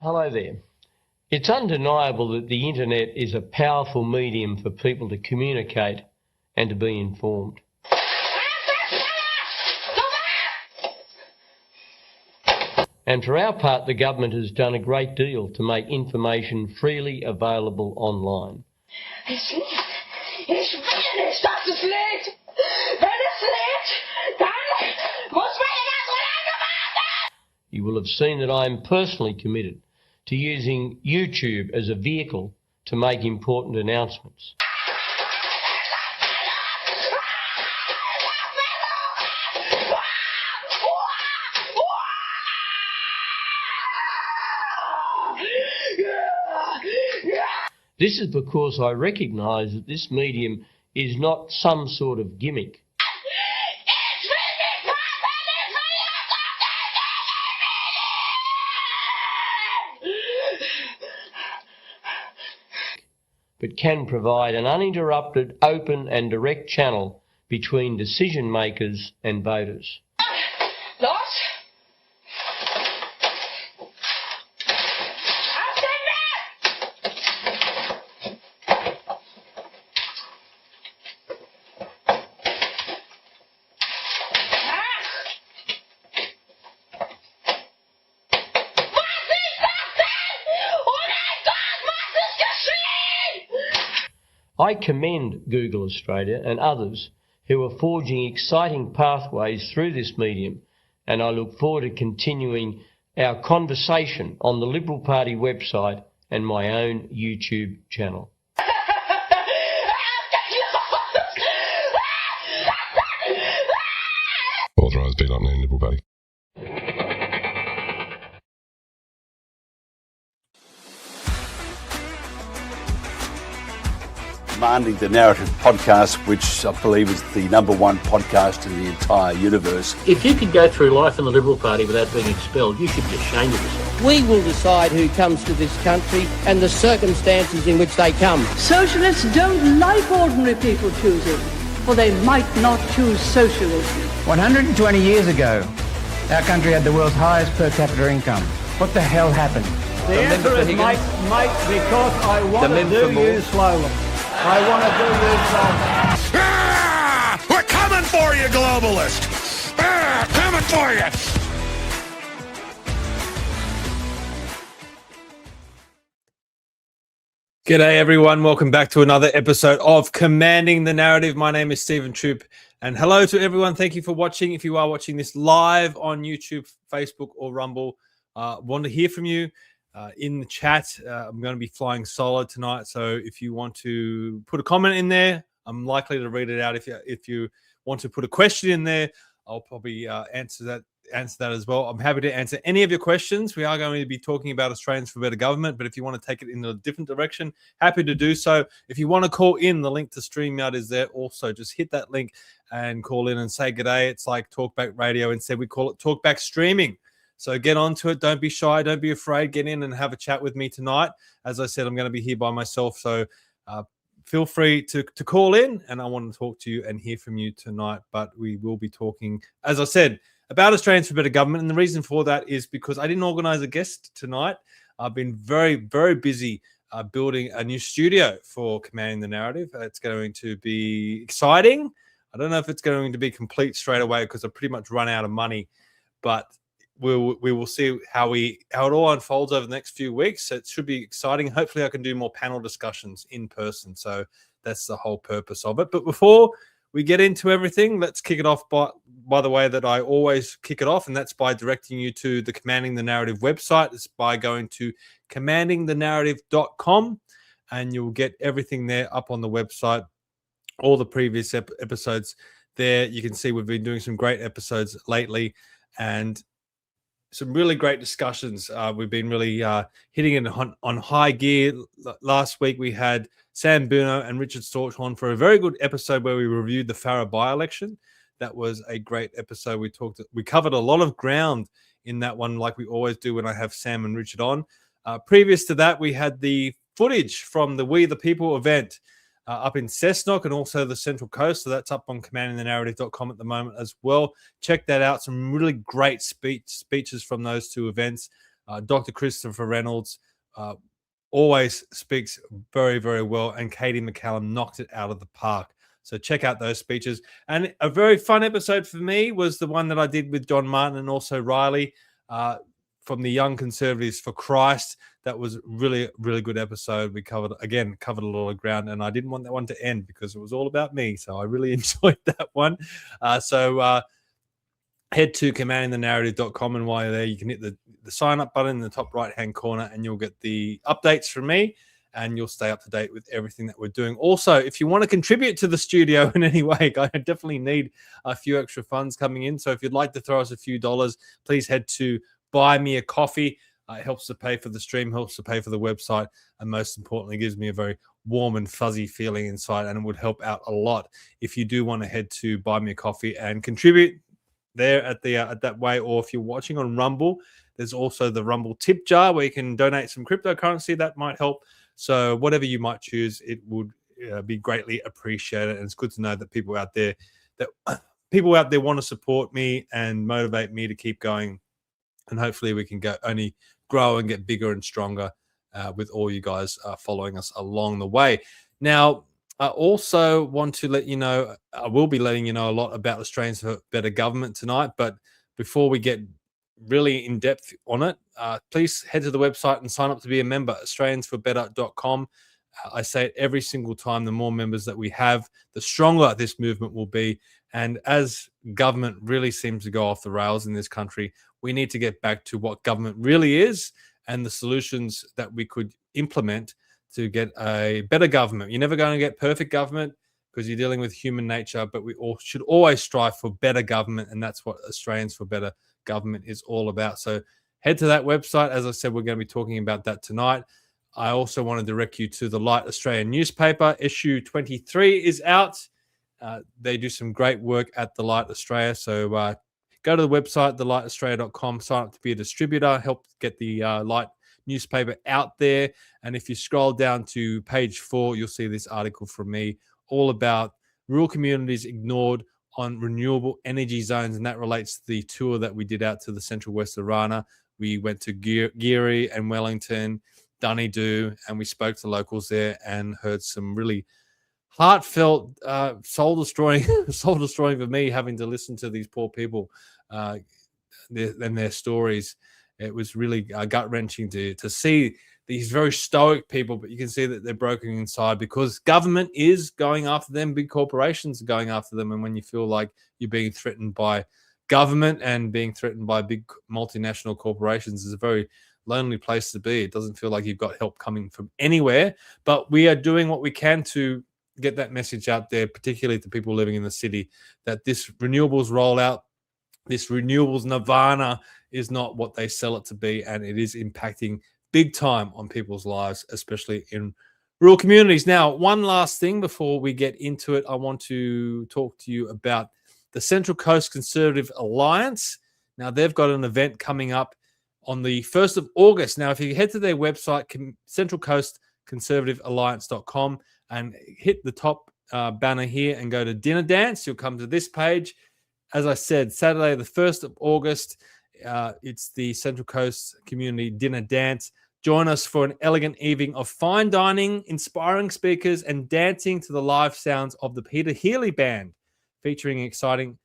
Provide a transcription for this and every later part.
Hello there. It's undeniable that the internet is a powerful medium for people to communicate and to be informed. And for our part, the government has done a great deal to make information freely available online. You will have seen that I am personally committed to using YouTube as a vehicle to make important announcements. This is because I recognise that this medium is not some sort of gimmick. But can provide an uninterrupted, open and direct channel between decision makers and voters. I commend Google Australia and others who are forging exciting pathways through this medium, and I look forward to continuing our conversation on the Liberal Party website and my own YouTube channel. Authorised beat up name Liberal Party. Commanding the Narrative podcast, which I believe is the #1 podcast in the entire universe. If you could go through life in the Liberal Party without being expelled, you should be ashamed of yourself. We will decide who comes to this country and the circumstances in which they come. Socialists don't like ordinary people choosing, for they might not choose socialism. 120 years ago, our country had the world's highest per capita income. What the hell happened? The answer is mate, because I want to do you slowly. I want to do you slowly. Ah, we're coming for you, globalist! Ah, coming for you! G'day everyone, welcome back to another episode of Commanding the Narrative. My name is Stephen Tripp, and hello to everyone. Thank you for watching. If you are watching this live on YouTube, Facebook or Rumble, want to hear from you in the chat. I'm going to be flying solo tonight, so if you want to put a comment in there, I'm likely to read it out. If you want to put a question in there, I'll probably answer that as well. I'm happy to answer any of your questions. We are going to be talking about Australians for Better Government, but if you want to take it in a different direction, happy to do so. If you want to call in, the link to StreamYard is there also. Just hit that link and call in and say g'day. It's like Talkback Radio. Instead, we call it Talkback Streaming. So get onto it. Don't be shy. Don't be afraid. Get in and have a chat with me tonight. As I said, I'm going to be here by myself. So feel free to call in, and I want to talk to you and hear from you tonight. But we will be talking, as I said, about Australians for Better Government. And the reason for that is because I didn't organise a guest tonight. I've been very, very busy building a new studio for Commanding the Narrative. It's going to be exciting. I don't know if it's going to be complete straight away because I've pretty much run out of money. But we will see how it all unfolds over the next few weeks. So it should be exciting. Hopefully I can do more panel discussions in person. So that's the whole purpose of it. But before we get into everything, let's kick it off by the way that I always kick it off, and that's by directing you to the Commanding the Narrative website. It's by going to commandingthenarrative.com, and you'll get everything there up on the website, all the previous episodes there. You can see we've been doing some great episodes lately, and some really great discussions. We've been really hitting it on high gear. Last week we had Sam Buno and Richard Storchhorn for a very good episode where we reviewed the Farrer by-election. That was a great episode. We covered a lot of ground in that one, like we always do when I have Sam and Richard on. Previous to that, we had the footage from the We the People event up in Cessnock and also the Central Coast. So that's up on commandingthenarrative.com at the moment as well. Check that out. Some really great speeches from those two events. Dr. Christopher Reynolds always speaks very, very well, and Katie McCallum knocked it out of the park. So check out those speeches. And a very fun episode for me was the one that I did with John Martin and also Riley from the Young Conservatives for Christ. That was really, really good episode. We covered a lot of ground, and I didn't want that one to end because it was all about me. So I really enjoyed that one. Head to commandingthenarrative.com, and while you're there, you can hit the sign up button in the top right hand corner, and you'll get the updates from me, and you'll stay up to date with everything that we're doing. Also, if you want to contribute to the studio in any way, I definitely need a few extra funds coming in. So if you'd like to throw us a few dollars, please head to Buy Me a Coffee. It helps to pay for the stream, helps to pay for the website, and most importantly, gives me a very warm and fuzzy feeling inside, and it would help out a lot if you do want to head to Buy Me a Coffee and contribute there at that way. Or if you're watching on Rumble, there's also the Rumble tip jar where you can donate some cryptocurrency. That might help. So whatever you might choose, it would be greatly appreciated. And it's good to know that people out there want to support me and motivate me to keep going. And hopefully we can only grow and get bigger and stronger with all you guys following us along the way. Now, I also want to let you know, I will be letting you know a lot about Australians for Better Government tonight. But before we get really in depth on it, please head to the website and sign up to be a member, australiansforbetter.com. I say it every single time, the more members that we have, the stronger this movement will be. And as government really seems to go off the rails in this country, we need to get back to what government really is and the solutions that we could implement to get a better government. You're never going to get perfect government because you're dealing with human nature, but we all should always strive for better government, and that's what Australians for Better Government is all about. So head to that website. As I said, we're going to be talking about that tonight. I also want to direct you to the Light Australian newspaper. Issue 23 is out. They do some great work at the Light Australia. So go to the website, thelighaustralia.com, sign up to be a distributor, help get the Light newspaper out there. And if you scroll down to page 4, you'll see this article from me all about rural communities ignored on renewable energy zones. And that relates to the tour that we did out to the Central West Arana. We went to Geary and Wellington, Dunedoo, and we spoke to locals there and heard some really heartfelt, soul-destroying for me, having to listen to these poor people and their stories. It was really gut-wrenching to see these very stoic people, but you can see that they're broken inside because government is going after them, big corporations are going after them, and when you feel like you're being threatened by government and being threatened by big multinational corporations, is a very lonely place to be. It doesn't feel like you've got help coming from anywhere, but we are doing what we can to get that message out there, particularly to people living in the city, that this renewables rollout, this renewables nirvana is not what they sell it to be, and it is impacting big time on people's lives, especially in rural communities. Now, one last thing before we get into it, I want to talk to you about the Central Coast Conservative Alliance. Now, they've got an event coming up on the 1st of August. Now, if you head to their website, centralcoastconservativealliance.com, and hit the top banner here and go to Dinner Dance, you'll come to this page. As I said, Saturday, the 1st of August, it's the Central Coast Community Dinner Dance. Join us for an elegant evening of fine dining, inspiring speakers, and dancing to the live sounds of the Peter Healy Band, featuring exciting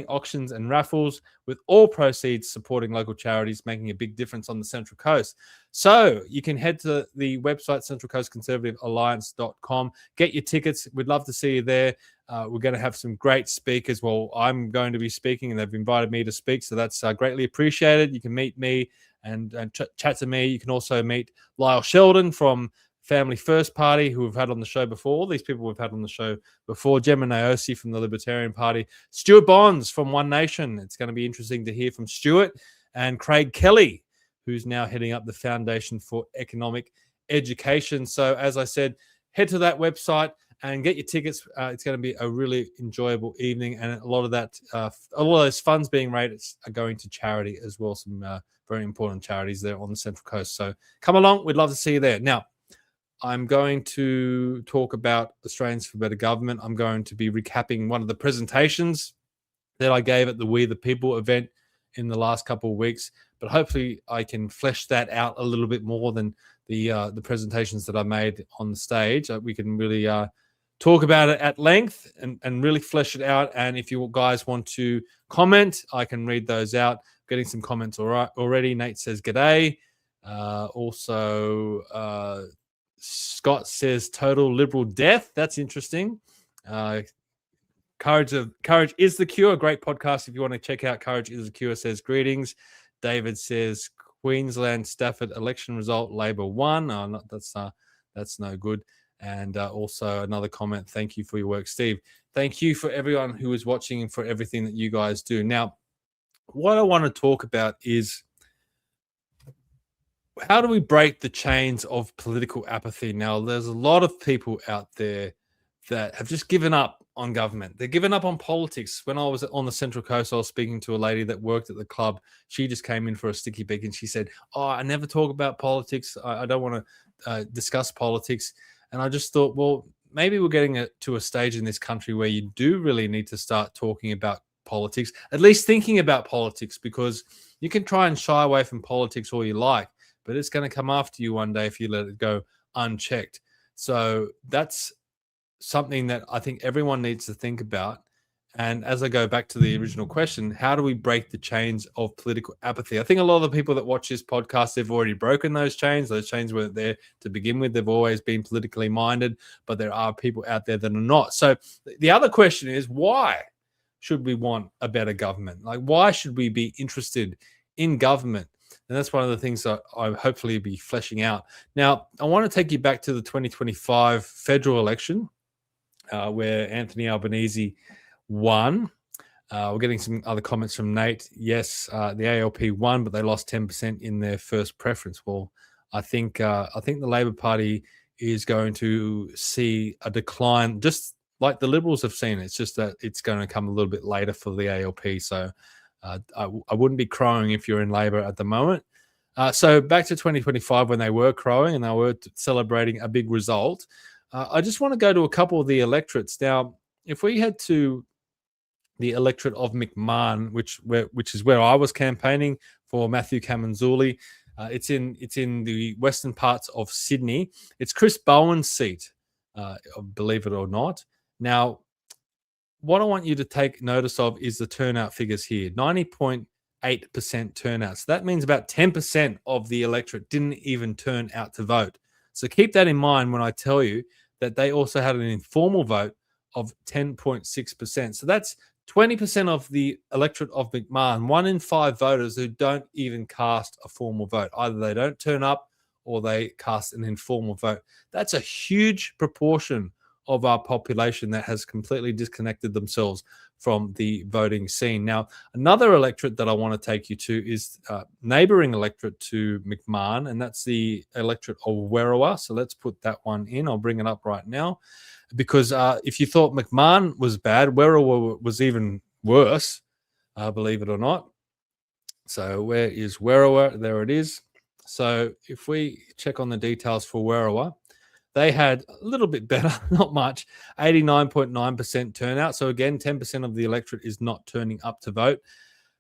auctions and raffles, with all proceeds supporting local charities, making a big difference on the Central Coast. So you can head to the website, centralcoastconservativealliance.com, get your tickets. We'd love to see you there. We're going to have some great speakers. Well, I'm going to be speaking, and they've invited me to speak, so that's greatly appreciated. You can meet me and chat to me. You can also meet Lyle Sheldon from Family First Party, who we've had on the show before. All these people we've had on the show before. Gemma Naosi from the Libertarian Party. Stuart Bonds from One Nation. It's going to be interesting to hear from Stuart. And Craig Kelly, who's now heading up the Foundation for Economic Education. So, as I said, head to that website and get your tickets. It's going to be a really enjoyable evening. And a lot of those funds being raised are going to charity as well. Some very important charities there on the Central Coast. So come along. We'd love to see you there. Now, I'm going to talk about Australians for Better Government. I'm going to be recapping one of the presentations that I gave at the We the People event in the last couple of weeks, but hopefully I can flesh that out a little bit more than the presentations that I made on the stage. We can really talk about it at length and really flesh it out. And if you guys want to comment, I can read those out. Getting some comments already. Nate says g'day. Also, Scott says total liberal death. That's interesting. Courage is the Cure. Great podcast. If you want to check out Courage is the Cure, says greetings. David says Queensland Stafford election result, Labor won. Oh, that's no good. And also another comment. Thank you for your work, Steve. Thank you for everyone who is watching and for everything that you guys do. Now, what I want to talk about is how do we break the chains of political apathy? Now, there's a lot of people out there that have just given up on government. They're given up on politics. When I was on the Central Coast, I was speaking to a lady that worked at the club. She just came in for a sticky beak and she said, "Oh, I never talk about politics. I don't want to discuss politics." And I just thought, well, maybe we're getting to a stage in this country where you do really need to start talking about politics, at least thinking about politics, because you can try and shy away from politics all you like, but it's going to come after you one day if you let it go unchecked. So that's something that I think everyone needs to think about. And as I go back to the original question, how do we break the chains of political apathy? I think a lot of the people that watch this podcast, they've already broken those chains. Those chains weren't there to begin with. They've always been politically minded, but there are people out there that are not. So the other question is, why should we want a better government? Like, why should we be interested in government? And that's one of the things that I'll hopefully be fleshing out. Now, I want to take you back to the 2025 federal election, where Anthony Albanese won. We're getting some other comments from Nate. Yes, the ALP won, but they lost 10% in their first preference. Well, I think the Labor Party is going to see a decline, just like the Liberals have seen. It's just that it's going to come a little bit later for the ALP. So I wouldn't be crowing if you're in Labor at the moment. So back to 2025 when they were crowing and they were celebrating a big result. I just want to go to a couple of the electorates. Now, if we head to the electorate of McMahon, which is where I was campaigning for Matthew Kamanzuli, it's in the western parts of Sydney. It's Chris Bowen's seat, believe it or not. Now, what I want you to take notice of is the turnout figures here, 90.8% turnout. So that means about 10% of the electorate didn't even turn out to vote. So keep that in mind when I tell you that they also had an informal vote of 10.6%. So that's 20% of the electorate of McMahon, 1 in 5 voters who don't even cast a formal vote. Either they don't turn up or they cast an informal vote. That's a huge proportion of our population that has completely disconnected themselves from the voting scene. Now, another electorate that I want to take you to is neighbouring electorate to McMahon, and that's the electorate of Werriwa. So let's put that one in. I'll bring it up right now, because if you thought McMahon was bad, Werriwa was even worse, believe it or not. So where is Werriwa? There it is. So if we check on the details for Werriwa, they had a little bit better, not much, 89.9% turnout. So again, 10% of the electorate is not turning up to vote.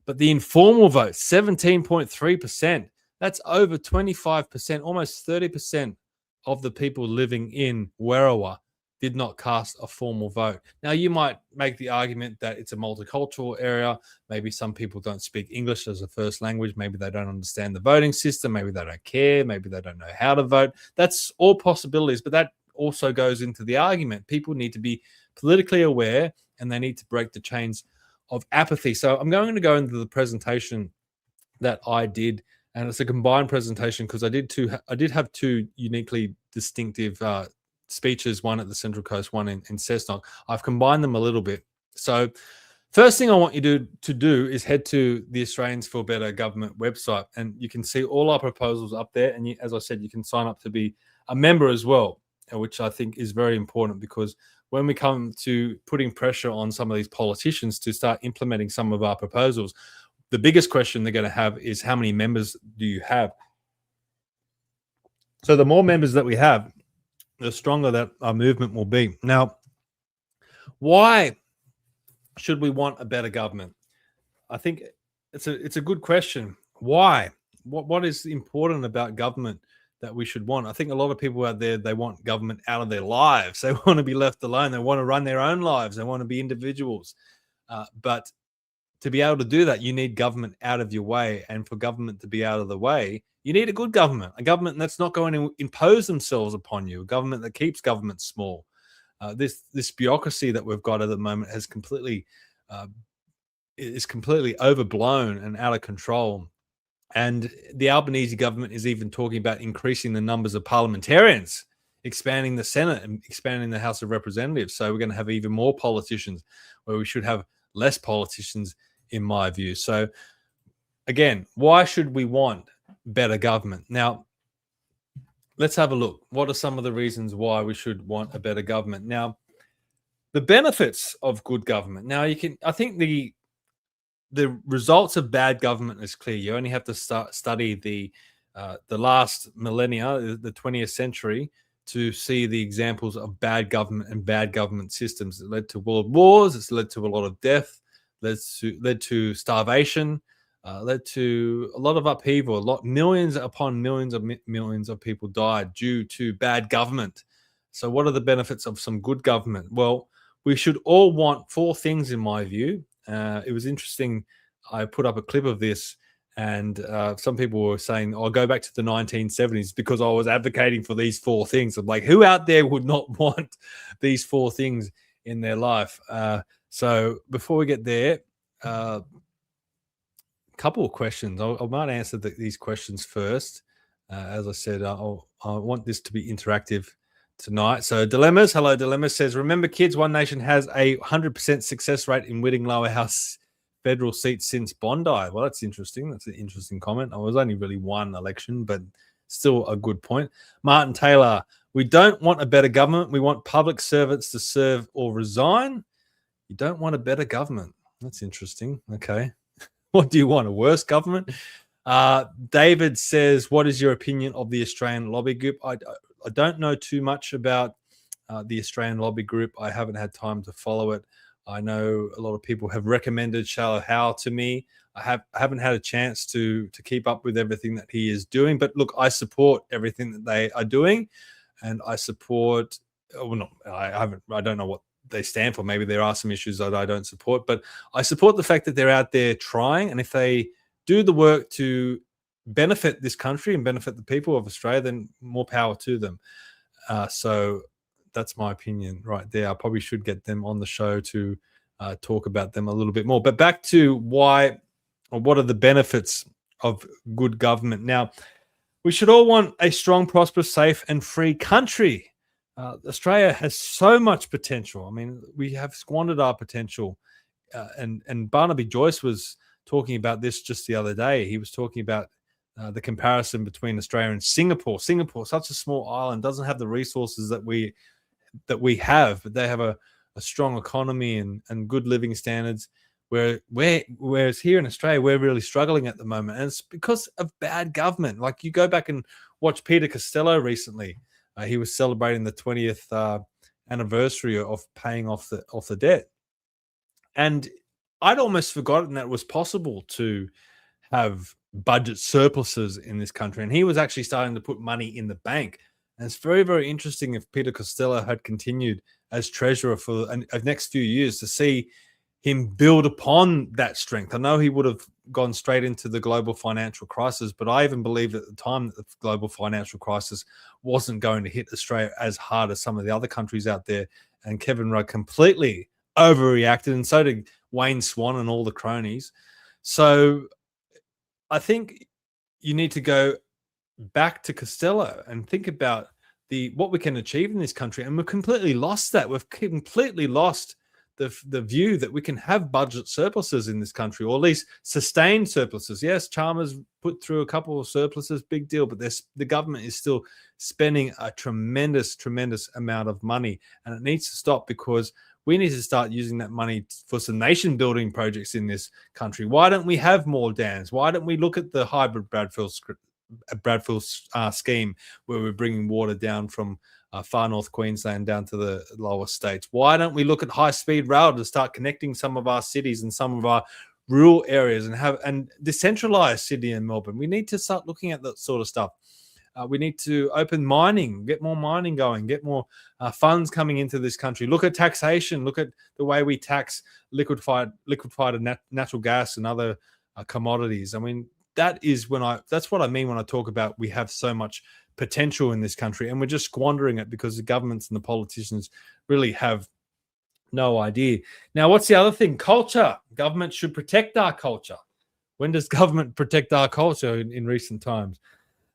But the informal vote, 17.3%. That's over 25%, almost 30% of the people living in Werriwa did not cast a formal vote. Now, you might make the argument that it's a multicultural area. Maybe some people don't speak English as a first language. Maybe they don't understand the voting system. Maybe they don't care. Maybe they don't know how to vote. That's all possibilities, but that also goes into the argument. People need to be politically aware and they need to break the chains of apathy. So I'm going to go into the presentation that I did, and it's a combined presentation because I did have two uniquely distinctive speeches, one at the Central Coast, one in Cessnock. I've combined them a little bit. So first thing I want you to do is head to the Australians for Better Government website, and you can see all our proposals up there. And as I said, you can sign up to be a member as well, which I think is very important, because when we come to putting pressure on some of these politicians to start implementing some of our proposals, the biggest question they're going to have is, how many members do you have? So the more members that we have, the stronger that our movement will be. Now, why should we want a better government? I think it's a good question. Why? What is important about government that we should want? I think a lot of people out there, they want government out of their lives. They want to be left alone. They want to run their own lives. They want to be individuals. But to be able to do that, you need government out of your way. And for government to be out of the way, you need a good government, a government that's not going to impose themselves upon you, a government that keeps government small. This bureaucracy that we've got at the moment has is completely overblown and out of control. And the Albanese government is even talking about increasing the numbers of parliamentarians, expanding the Senate and expanding the House of Representatives. So we're going to have even more politicians, where we should have less politicians, in my view. So again, why should we want better government? Now, let's have a look. What are some of the reasons why we should want a better government? Now, the benefits of good government. Now, I think the results of bad government is clear. You only have to study the last millennia, the 20th century, to see the examples of bad government and bad government systems. It led to world wars. It's led to a lot of death. Led to starvation. Led to a lot of upheaval. Millions upon millions of people died due to bad government. So, what are the benefits of some good government? Well, we should all want four things, in my view. It was interesting. I put up a clip of this, and some people were saying, "I'll go back to the 1970s because I was advocating for these four things." I'm like, who out there would not want these four things in their life? So before we get there, a couple of questions. I might answer these questions first. As I said, I want this to be interactive tonight. So Dilemmas, hello Dilemmas, says, remember kids, One Nation has a 100% success rate in winning lower house federal seats since Bondi. Well, that's interesting. That's an interesting comment. I was only really one election, but still a good point. Martin Taylor, we don't want a better government. We want public servants to serve or resign. You don't want a better government. That's interesting. Okay. What do you want? A worse government? David says, what is your opinion of the Australian lobby group? I don't know too much about the Australian lobby group. I haven't had time to follow it. I know a lot of people have recommended Shallow Howe to me. I haven't had a chance to keep up with everything that he is doing. But look, I support everything that they are doing, and I support. Well, no, I don't know what they stand for. Maybe there are some issues that I don't support, but I support the fact that they're out there trying, and if they do the work to benefit this country and benefit the people of Australia, then more power to them. So that's my opinion right there. I probably should get them on the show to talk about them a little bit more. But back to what are the benefits of good government? Now, we should all want a strong, prosperous, safe, and free country. Australia has so much potential. I mean, we have squandered our potential. And Barnaby Joyce was talking about this just the other day. He was talking about the comparison between Australia and Singapore. Singapore, such a small island, doesn't have the resources that we have, but they have a strong economy and good living standards. Whereas here in Australia, we're really struggling at the moment, and it's because of bad government. Like, you go back and watch Peter Costello recently. He was celebrating the 20th anniversary of paying off the debt, and I'd almost forgotten that it was possible to have budget surpluses in this country. And he was actually starting to put money in the bank. And it's very, very interesting if Peter Costello had continued as treasurer for the next few years to see him build upon that strength. I know he would have gone straight into the global financial crisis, but I even believed at the time that the global financial crisis wasn't going to hit Australia as hard as some of the other countries out there. And Kevin Rudd completely overreacted, and so did Wayne Swan and all the cronies. So I think you need to go back to Costello and think about what we can achieve in this country. And we've completely lost that. We've completely lost the view that we can have budget surpluses in this country, or at least sustained surpluses. Yes, Chalmers put through a couple of surpluses, big deal, but the government is still spending a tremendous, tremendous amount of money, and it needs to stop, because we need to start using that money for some nation building projects in this country. Why don't we have more dams? Why don't we look at the hybrid Bradfield scheme, where we're bringing water down from far north Queensland down to the lower states? Why don't we look at high-speed rail to start connecting some of our cities and some of our rural areas and decentralize Sydney and Melbourne. We need to start looking at that sort of stuff. We need to open mining, get more mining going, get more funds coming into this country. Look at taxation. Look at the way we tax liquefied natural gas and other commodities. I mean, that's what I mean when I talk about we have so much potential in this country and we're just squandering it because the governments and the politicians really have no idea. Now, what's the other thing? Culture. Government should protect our culture. When does government protect our culture in recent times?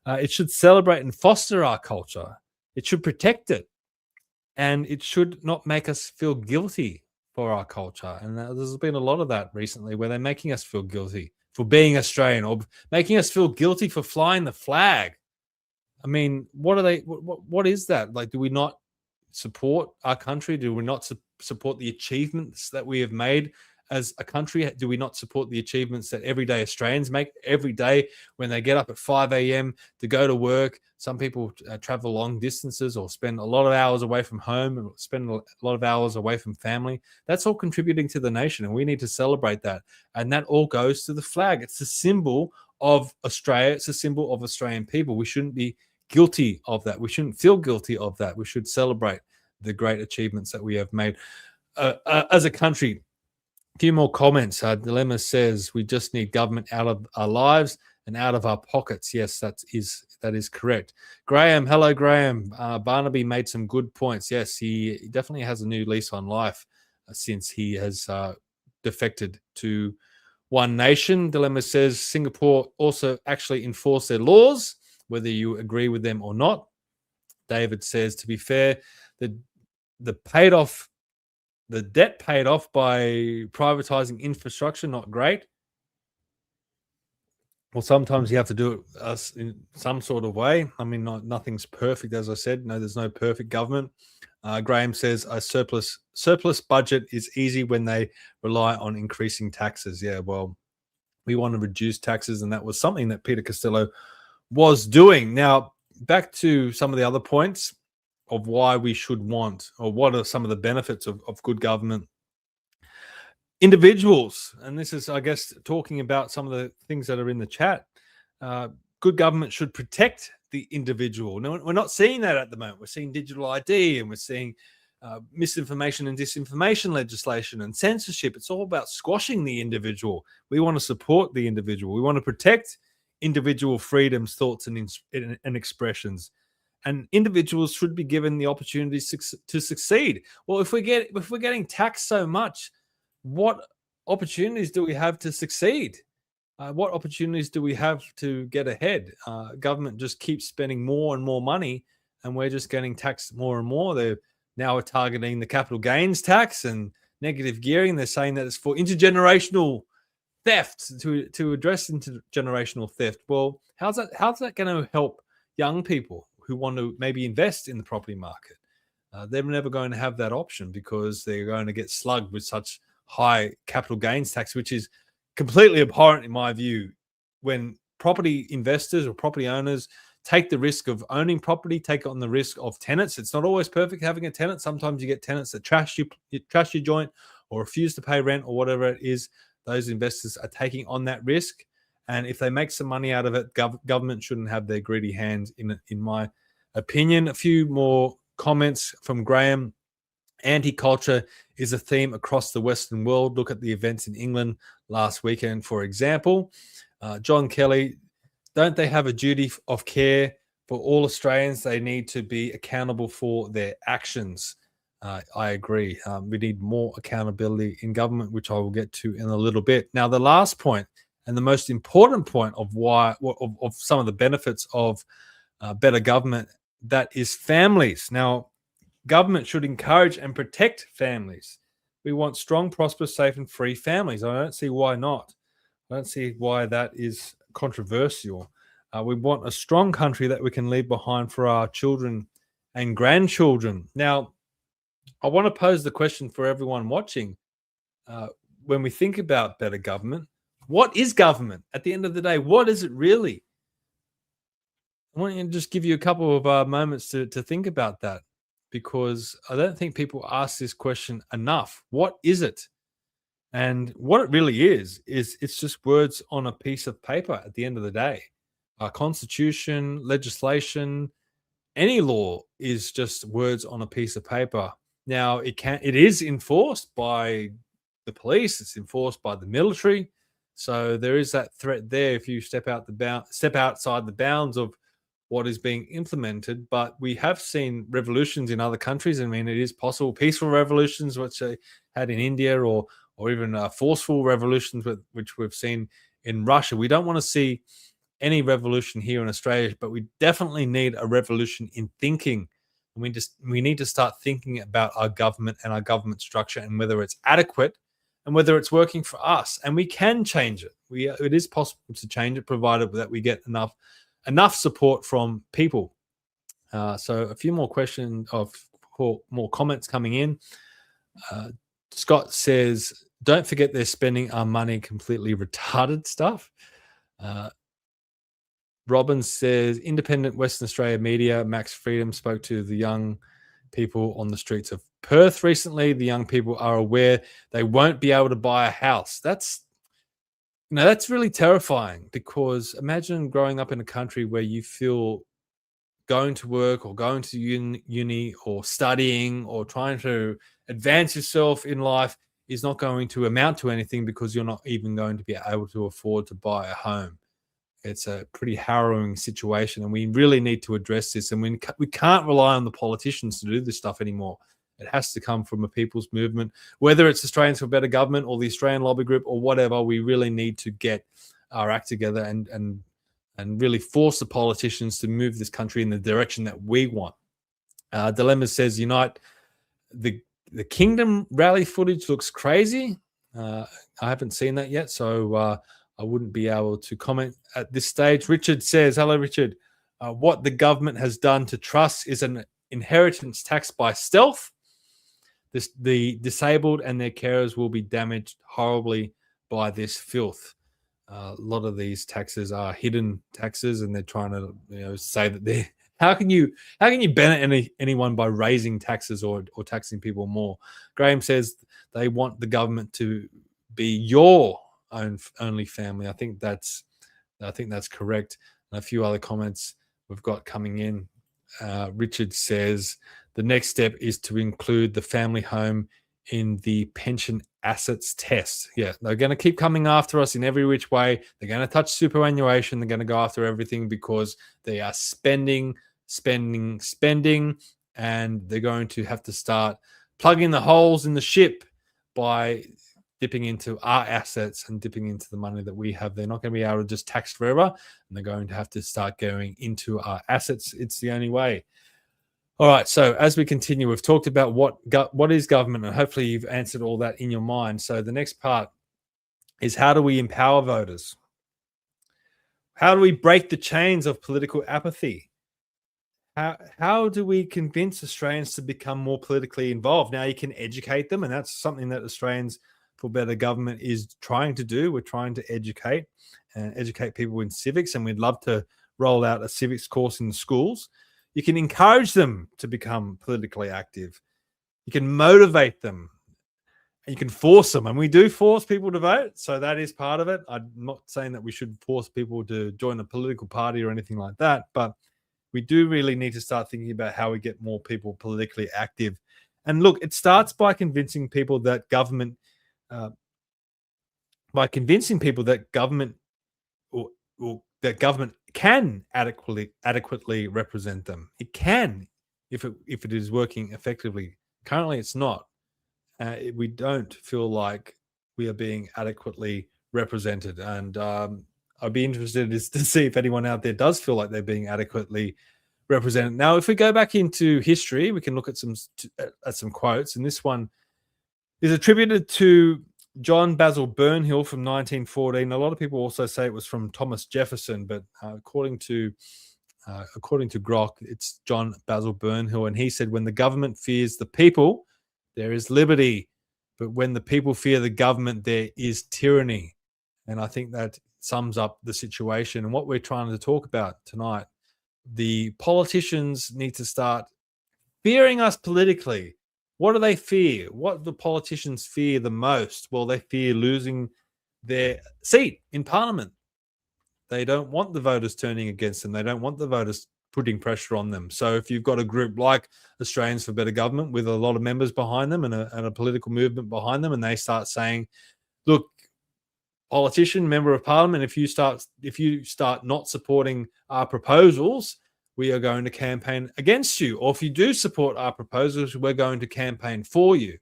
It should celebrate and foster our culture. It should protect it. And it should not make us feel guilty for our culture. And there's been a lot of that recently where they're making us feel guilty for being Australian or making us feel guilty for flying the flag. I mean, what is that? Like, do we not support our country? Do we not support the achievements that we have made as a country? Do we not support the achievements that everyday Australians make every day when they get up at 5 a.m. to go to work? Some people travel long distances or spend a lot of hours away from home and spend a lot of hours away from family. That's all contributing to the nation, and we need to celebrate that. And that all goes to the flag. It's a symbol of Australia. It's a symbol of Australian people. We shouldn't be guilty of that. We shouldn't feel guilty of that. We should celebrate the great achievements that we have made as a country. A few more comments. Dilemma says we just need government out of our lives and out of our pockets. Yes, that is correct. Graham, hello, Graham. Barnaby made some good points. Yes, he definitely has a new lease on life since he has defected to One Nation. Dilemma says Singapore also actually enforce their laws, whether you agree with them or not. David says, to be fair, the debt paid off by privatizing infrastructure, not great. Well, sometimes you have to do it in some sort of way. I mean, nothing's perfect, as I said. No, there's no perfect government. Graham says a surplus budget is easy when they rely on increasing taxes. Yeah, well, we want to reduce taxes, and that was something that Peter Costello was doing. Now, back to some of the other points of why we should want, or what are some of the benefits of good government. Individuals, and this is, I guess, talking about some of the things that are in the chat. Good government should protect the individual. Now, we're not seeing that at the moment. We're seeing digital ID, and we're seeing misinformation and disinformation legislation and censorship. It's all about squashing the individual. We want to support the individual. We want to protect individual freedoms, thoughts, and expressions. And individuals should be given the opportunities to succeed. Well, if we're getting taxed so much, what opportunities do we have to succeed? What opportunities do we have to get ahead? Government just keeps spending more and more money, and we're just getting taxed more and more. They're now targeting the capital gains tax and negative gearing. They're saying that it's for intergenerational theft, to address intergenerational theft. Well, how's that going to help young people who want to maybe invest in the property market? They're never going to have that option because they're going to get slugged with such high capital gains tax, which is completely abhorrent in my view. When property investors or property owners take the risk of owning property, take on the risk of tenants. It's not always perfect having a tenant. Sometimes you get tenants that trash your joint or refuse to pay rent or whatever it is. Those investors are taking on that risk. And if they make some money out of it, government shouldn't have their greedy hands in it, in my opinion. A few more comments from Graham. Anti-culture is a theme across the Western world. Look at the events in England last weekend, for example. John Kelly, don't they have a duty of care for all Australians? They need to be accountable for their actions. I agree. We need more accountability in government, which I will get to in a little bit. Now, the last point and the most important point of some of the benefits of better government, that is families. Now, government should encourage and protect families. We want strong, prosperous, safe, and free families. I don't see why not. I don't see why that is controversial. We want a strong country that we can leave behind for our children and grandchildren. Now, I want to pose the question for everyone watching. When we think about better government, what is government? At the end of the day, what is it really? I want to just give you a couple of moments to think about that, because I don't think people ask this question enough. What is it? And what it really is it's just words on a piece of paper at the end of the day. Our constitution, legislation, any law is just words on a piece of paper. Now, it is enforced by the police, it's enforced by the military. So there is that threat there if you step outside the bounds of what is being implemented. But we have seen revolutions in other countries. I mean, it is possible, peaceful revolutions, which they had in India, or even forceful revolutions, which we've seen in Russia. We don't want to see any revolution here in Australia, but we definitely need a revolution in thinking. We need to start thinking about our government and our government structure, and whether it's adequate and whether it's working for us. And we can change it. It is possible to change it, provided that we get enough support from people. So a few more more comments coming in. Scott says, don't forget they're spending our money completely retarded stuff. Robin says, independent Western Australia media, Max Freedom, spoke to the young people on the streets of Perth recently. The young people are aware they won't be able to buy a house. That's really terrifying, because imagine growing up in a country where you feel going to work or going to uni or studying or trying to advance yourself in life is not going to amount to anything, because you're not even going to be able to afford to buy a home. It's a pretty harrowing situation, and we really need to address this. And we can't rely on the politicians to do this stuff anymore. It has to come from a people's movement, whether it's Australians for Better Government or the Australian Lobby Group or whatever. We really need to get our act together and really force the politicians to move this country in the direction that we want. Dilemma says, unite. The Kingdom rally footage looks crazy. I haven't seen that yet, so I wouldn't be able to comment at this stage. Richard says, hello, Richard. What the government has done to trusts is an inheritance tax by stealth. The disabled and their carers will be damaged horribly by this filth. A lot of these taxes are hidden taxes, and they're trying to say that they're. How can you benefit anyone by raising taxes or taxing people more? Graham says they want the government to be your only family. I think that's correct. And a few other comments we've got coming in. Richard says the next step is to include the family home in the pension assets test. Yeah, they're going to keep coming after us in every which way. They're going to touch superannuation. They're going to go after everything, because they are spending, and they're going to have to start plugging the holes in the ship by dipping into our assets and dipping into the money that we have. They're not going to be able to just tax forever, and they're going to have to start going into our assets. It's the only way. All right, so as we continue, we've talked about what is government, and hopefully you've answered all that in your mind. So the next part is, how do we empower voters? How do we break the chains of political apathy? How do we convince Australians to become more politically involved? Now, you can educate them, and that's something that Australians for Better Government is trying to do. We're trying to educate people in civics, and we'd love to roll out a civics course in the schools. You can encourage them to become politically active. You can motivate them. You can force them, and we do force people to vote, so that is part of it. I'm not saying that we should force people to join a political party or anything like that, but we do really need to start thinking about how we get more people politically active. And look, it starts by convincing people that government can adequately represent them. It can, if it is working effectively. Currently, it's not. We don't feel like we are being adequately represented, and I'd be interested to see if anyone out there does feel like they're being adequately represented. Now, if we go back into history, we can look at some quotes, and this one is attributed to John Basil Burnhill from 1914. A lot of people also say it was from Thomas Jefferson, but according to Grok, it's John Basil Burnhill, and he said, "When the government fears the people, there is liberty, but when the people fear the government, there is tyranny." And I think that sums up the situation and what we're trying to talk about tonight. The politicians need to start fearing us politically. What do they fear? What do politicians fear the most? Well, they fear losing their seat in Parliament. They don't want the voters turning against them. They don't want the voters putting pressure on them. So if you've got a group like Australians for Better Government with a lot of members behind them and a political movement behind them, and they start saying, look, politician, member of Parliament, if you start not supporting our proposals, we are going to campaign against you. Or if you do support our proposals, we're going to campaign for you.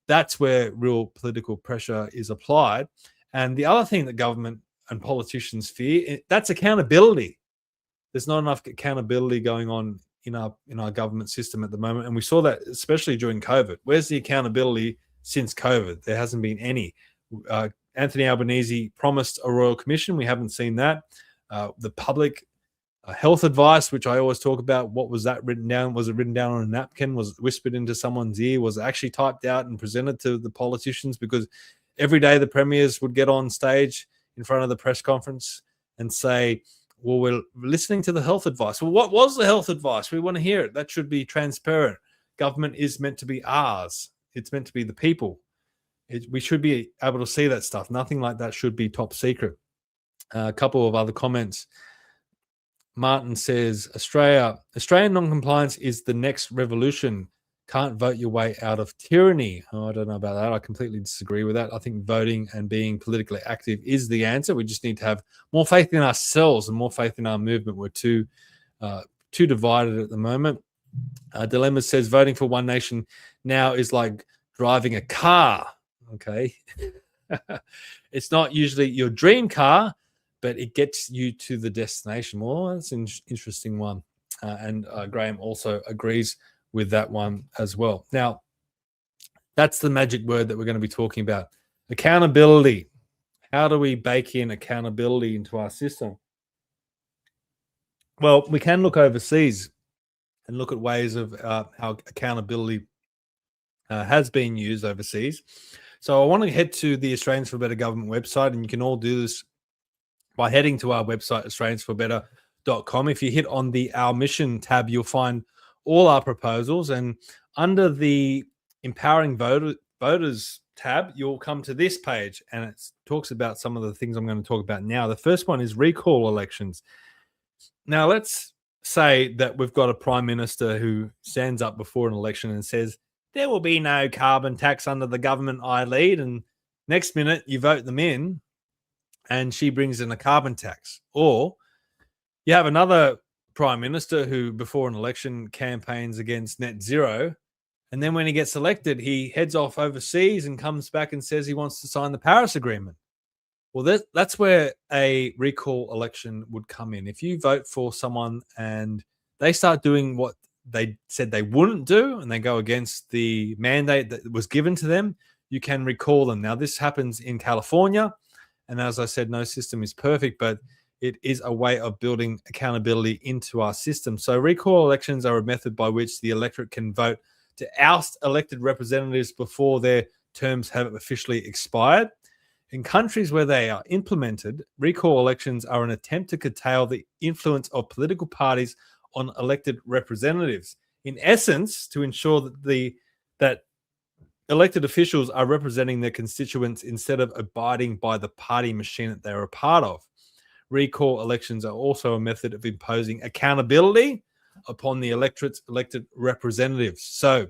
That's where real political pressure is applied. And the other thing that government and politicians fear, that's accountability. There's not enough accountability going on in our government system at the moment. And we saw that especially during COVID. Where's the accountability since COVID? There hasn't been any. Anthony Albanese promised a royal commission. We haven't seen that. The public health advice, which I always talk about, what was that written down? Was it written down on a napkin? Was it whispered into someone's ear? Was it actually typed out and presented to the politicians? Because every day the premiers would get on stage in front of the press conference and say, well, we're listening to the health advice. Well, what was the health advice? We want to hear it. That should be transparent. Government is meant to be ours. It's meant to be the people. We should be able to see that stuff. Nothing like that should be top secret. A couple of other comments. Martin says, Australian non-compliance is the next revolution. Can't vote your way out of tyranny. Oh, I don't know about that. I completely disagree with that. I think voting and being politically active is the answer. We just need to have more faith in ourselves and more faith in our movement. We're too divided at the moment. Dilemma says voting for One Nation now is like driving a car. Okay. It's not usually your dream car, but it gets you to the destination. Well, that's an interesting one. And Graham also agrees with that one as well. Now, that's the magic word that we're going to be talking about. Accountability. How do we bake in accountability into our system? Well, we can look overseas and look at ways of how accountability has been used overseas. So I want to head to the Australians for Better Government website, and you can all do this by heading to our website, australiansforbetter.com. If you hit on the Our Mission tab, you'll find all our proposals, and under the Empowering Voters tab, you'll come to this page, and it talks about some of the things I'm going to talk about now. The first one is recall elections. Now, let's say that we've got a prime minister who stands up before an election and says, there will be no carbon tax under the government I lead, and next minute you vote them in, and she brings in a carbon tax. Or you have another prime minister who before an election campaigns against net zero, and then when he gets elected, he heads off overseas and comes back and says he wants to sign the Paris Agreement. Well, that's where a recall election would come in. If you vote for someone and they start doing what they said they wouldn't do, and they go against the mandate that was given to them, you can recall them. Now, this happens in California, and as I said, no system is perfect, but it is a way of building accountability into our system. So recall elections are a method by which the electorate can vote to oust elected representatives before their terms have officially expired. In countries where they are implemented, recall elections are an attempt to curtail the influence of political parties on elected representatives. In essence, to ensure that elected officials are representing their constituents instead of abiding by the party machine that they're a part of. Recall elections are also a method of imposing accountability upon the electorate's elected representatives. So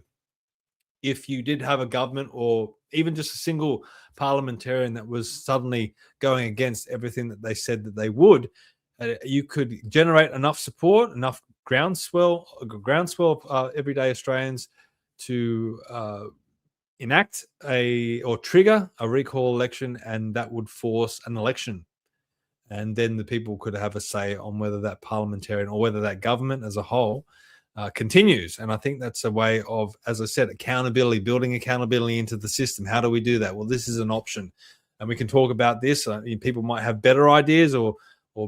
if you did have a government or even just a single parliamentarian that was suddenly going against everything that they said that they would, you could generate enough support, enough groundswell of everyday Australians to enact or trigger a recall election, and that would force an election. And then the people could have a say on whether that parliamentarian or whether that government as a whole continues. And I think that's a way of, as I said, accountability, building accountability into the system. How do we do that? Well, this is an option. And we can talk about this. People might have better ideas or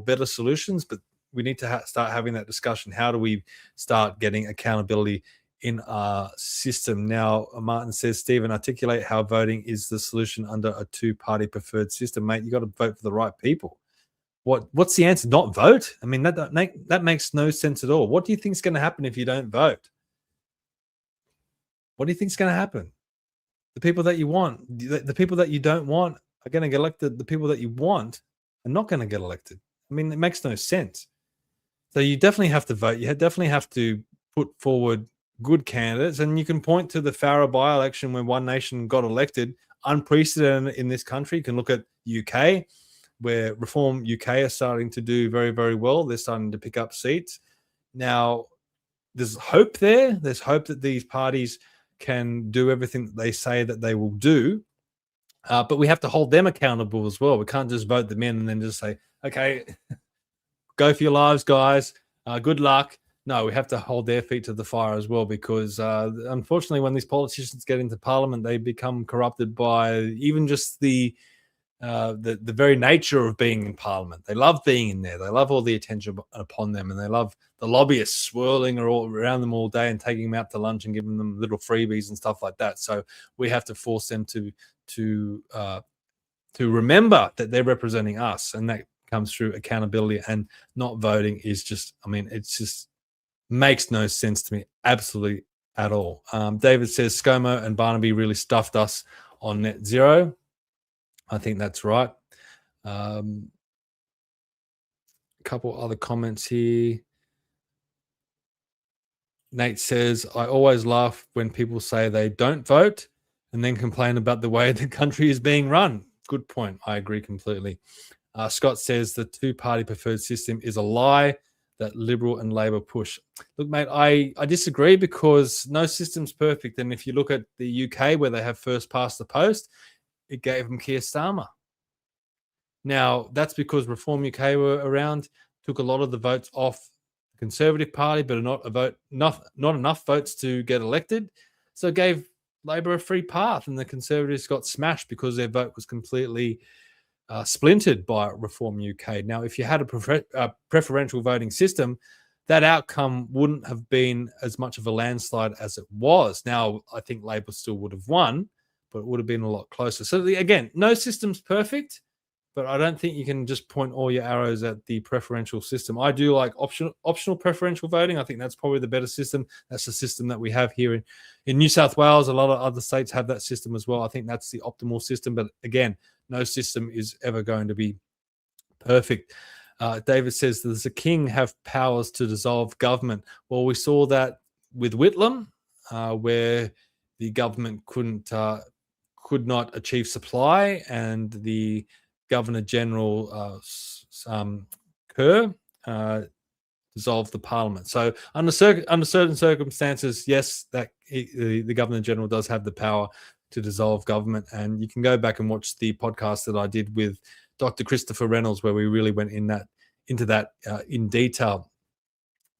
better solutions, but we need to start having that discussion. How do we start getting accountability in our system? Now, Martin says, Stephen, articulate how voting is the solution under a two-party preferred system. Mate, you got to vote for the right people. What's the answer? Not vote? I mean, that makes no sense at all. What do you think is going to happen if you don't vote? What do you think is going to happen? The people that you want, the people that you don't want are going to get elected. The people that you want are not going to get elected. I mean, it makes no sense. So you definitely have to vote. You definitely have to put forward good candidates. And you can point to the Farah by-election when One Nation got elected, unprecedented in this country. You can look at UK, where Reform UK are starting to do very, very well. They're starting to pick up seats. Now, there's hope there. There's hope that these parties can do everything that they say that they will do. But we have to hold them accountable as well. We can't just vote them in and then just say, okay, go for your lives, guys. Good luck. No, we have to hold their feet to the fire as well, because unfortunately, when these politicians get into parliament, they become corrupted by even just the very nature of being in parliament. They love being in there. They love all the attention upon them, and they love the lobbyists swirling around them all day and taking them out to lunch and giving them little freebies and stuff like that. So we have to force them to remember that they're representing us, and that comes through accountability. And not voting is just, I mean, it's just makes no sense to me, absolutely at all. David says ScoMo and Barnaby really stuffed us on net zero. I think that's right. A couple other comments here. Nate says, I always laugh when people say they don't vote and then complain about the way the country is being run. Good point. I agree completely. Scott says the two-party preferred system is a lie that Liberal and Labor push. Look, mate, I disagree, because no system's perfect. And if you look at the UK, where they have first past the post, it gave them Keir Starmer. Now, that's because Reform UK were around, took a lot of the votes off the Conservative Party, but not enough votes to get elected. So it gave Labor a free path, and the Conservatives got smashed because their vote was completely splintered by Reform UK. Now, if you had a preferential voting system, that outcome wouldn't have been as much of a landslide as it was. Now, I think Labor still would have won, but it would have been a lot closer. So again, no system's perfect, but I don't think you can just point all your arrows at the preferential system. I do like optional preferential voting. I think that's probably the better system. That's the system that we have here in New South Wales. A lot of other states have that system as well. I think that's the optimal system. But again, no system is ever going to be perfect. David says, does the king have powers to dissolve government? Well, we saw that with Whitlam, where the government could not achieve supply, and the Governor General Kerr dissolved the Parliament. So under certain circumstances, yes, that the Governor General does have the power to dissolve government. And you can go back and watch the podcast that I did with Dr. Christopher Reynolds, where we really went into that in detail.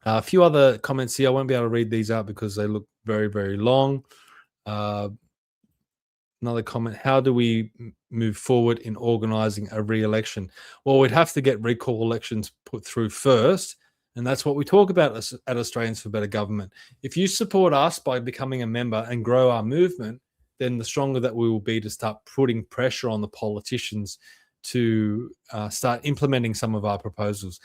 A few other comments here. I won't be able to read these out because they look very, very long. Another comment, how do we move forward in organising a re-election? Well, we'd have to get recall elections put through first, and that's what we talk about at Australians for Better Government. If you support us by becoming a member and grow our movement, then the stronger that we will be to start putting pressure on the politicians to start implementing some of our proposals.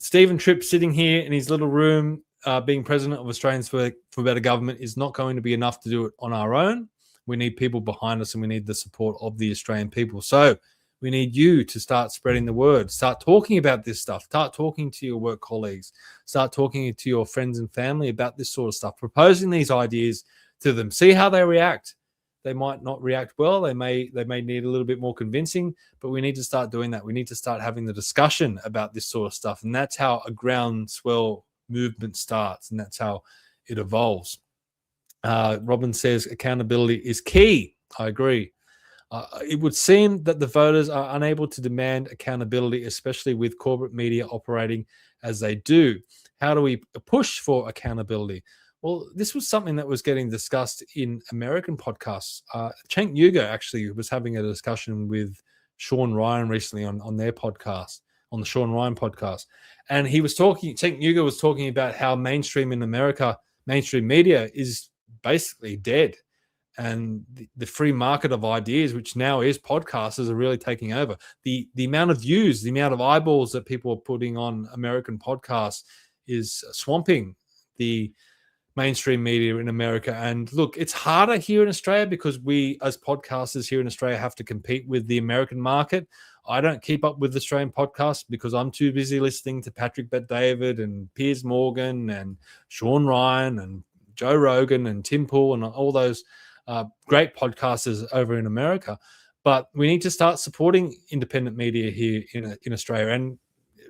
Stephen Tripp sitting here in his little room, being president of Australians for Better Government, is not going to be enough to do it on our own. We need people behind us, and we need the support of the Australian people. So we need you to start spreading the word, start talking about this stuff, start talking to your work colleagues, start talking to your friends and family about this sort of stuff, proposing these ideas to them, see how they react. They might not react well. They may need a little bit more convincing, but we need to start doing that. We need to start having the discussion about this sort of stuff. And that's how a groundswell movement starts, and that's how it evolves. Robin says accountability is key. I agree. It would seem that the voters are unable to demand accountability, especially with corporate media operating as they do. How do we push for accountability? Well, this was something that was getting discussed in American podcasts. Cenk Uygur actually was having a discussion with Sean Ryan recently on their podcast, on the Sean Ryan podcast. And Cenk Uygur was talking about how mainstream in America, mainstream media is basically dead. And the free market of ideas, which now is podcasters, are really taking over. The amount of views, the amount of eyeballs that people are putting on American podcasts is swamping the mainstream media in America. And look, it's harder here in Australia because we, as podcasters here in Australia, have to compete with the American market. I don't keep up with Australian podcasts because I'm too busy listening to Patrick Bet-David and Piers Morgan and Sean Ryan and Joe Rogan and Tim Pool and all those great podcasters over in America. But we need to start supporting independent media here in Australia. And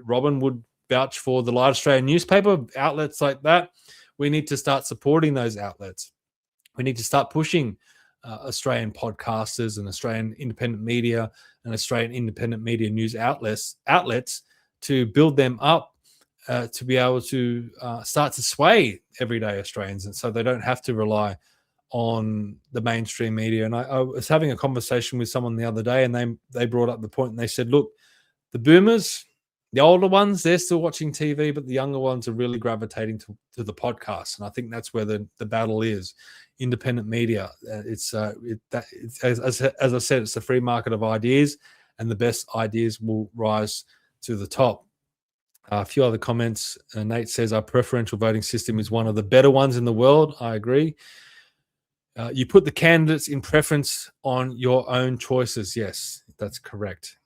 Robin would vouch for the Light Australian newspaper, outlets like that. We need to start supporting those outlets. We need to start pushing Australian podcasters and Australian independent media and Australian independent media news outlets to build them up to be able to start to sway everyday Australians, and so they don't have to rely on the mainstream media. And I was having a conversation with someone the other day, and they brought up the point, and they said, look, the boomers, the older ones, they're still watching TV, but the younger ones are really gravitating to the podcast. And I think that's where the battle is. Independent media. As I said, it's the free market of ideas, and the best ideas will rise to the top. A few other comments. Nate says our preferential voting system is one of the better ones in the world. I agree. You put the candidates in preference on your own choices. Yes, that's correct.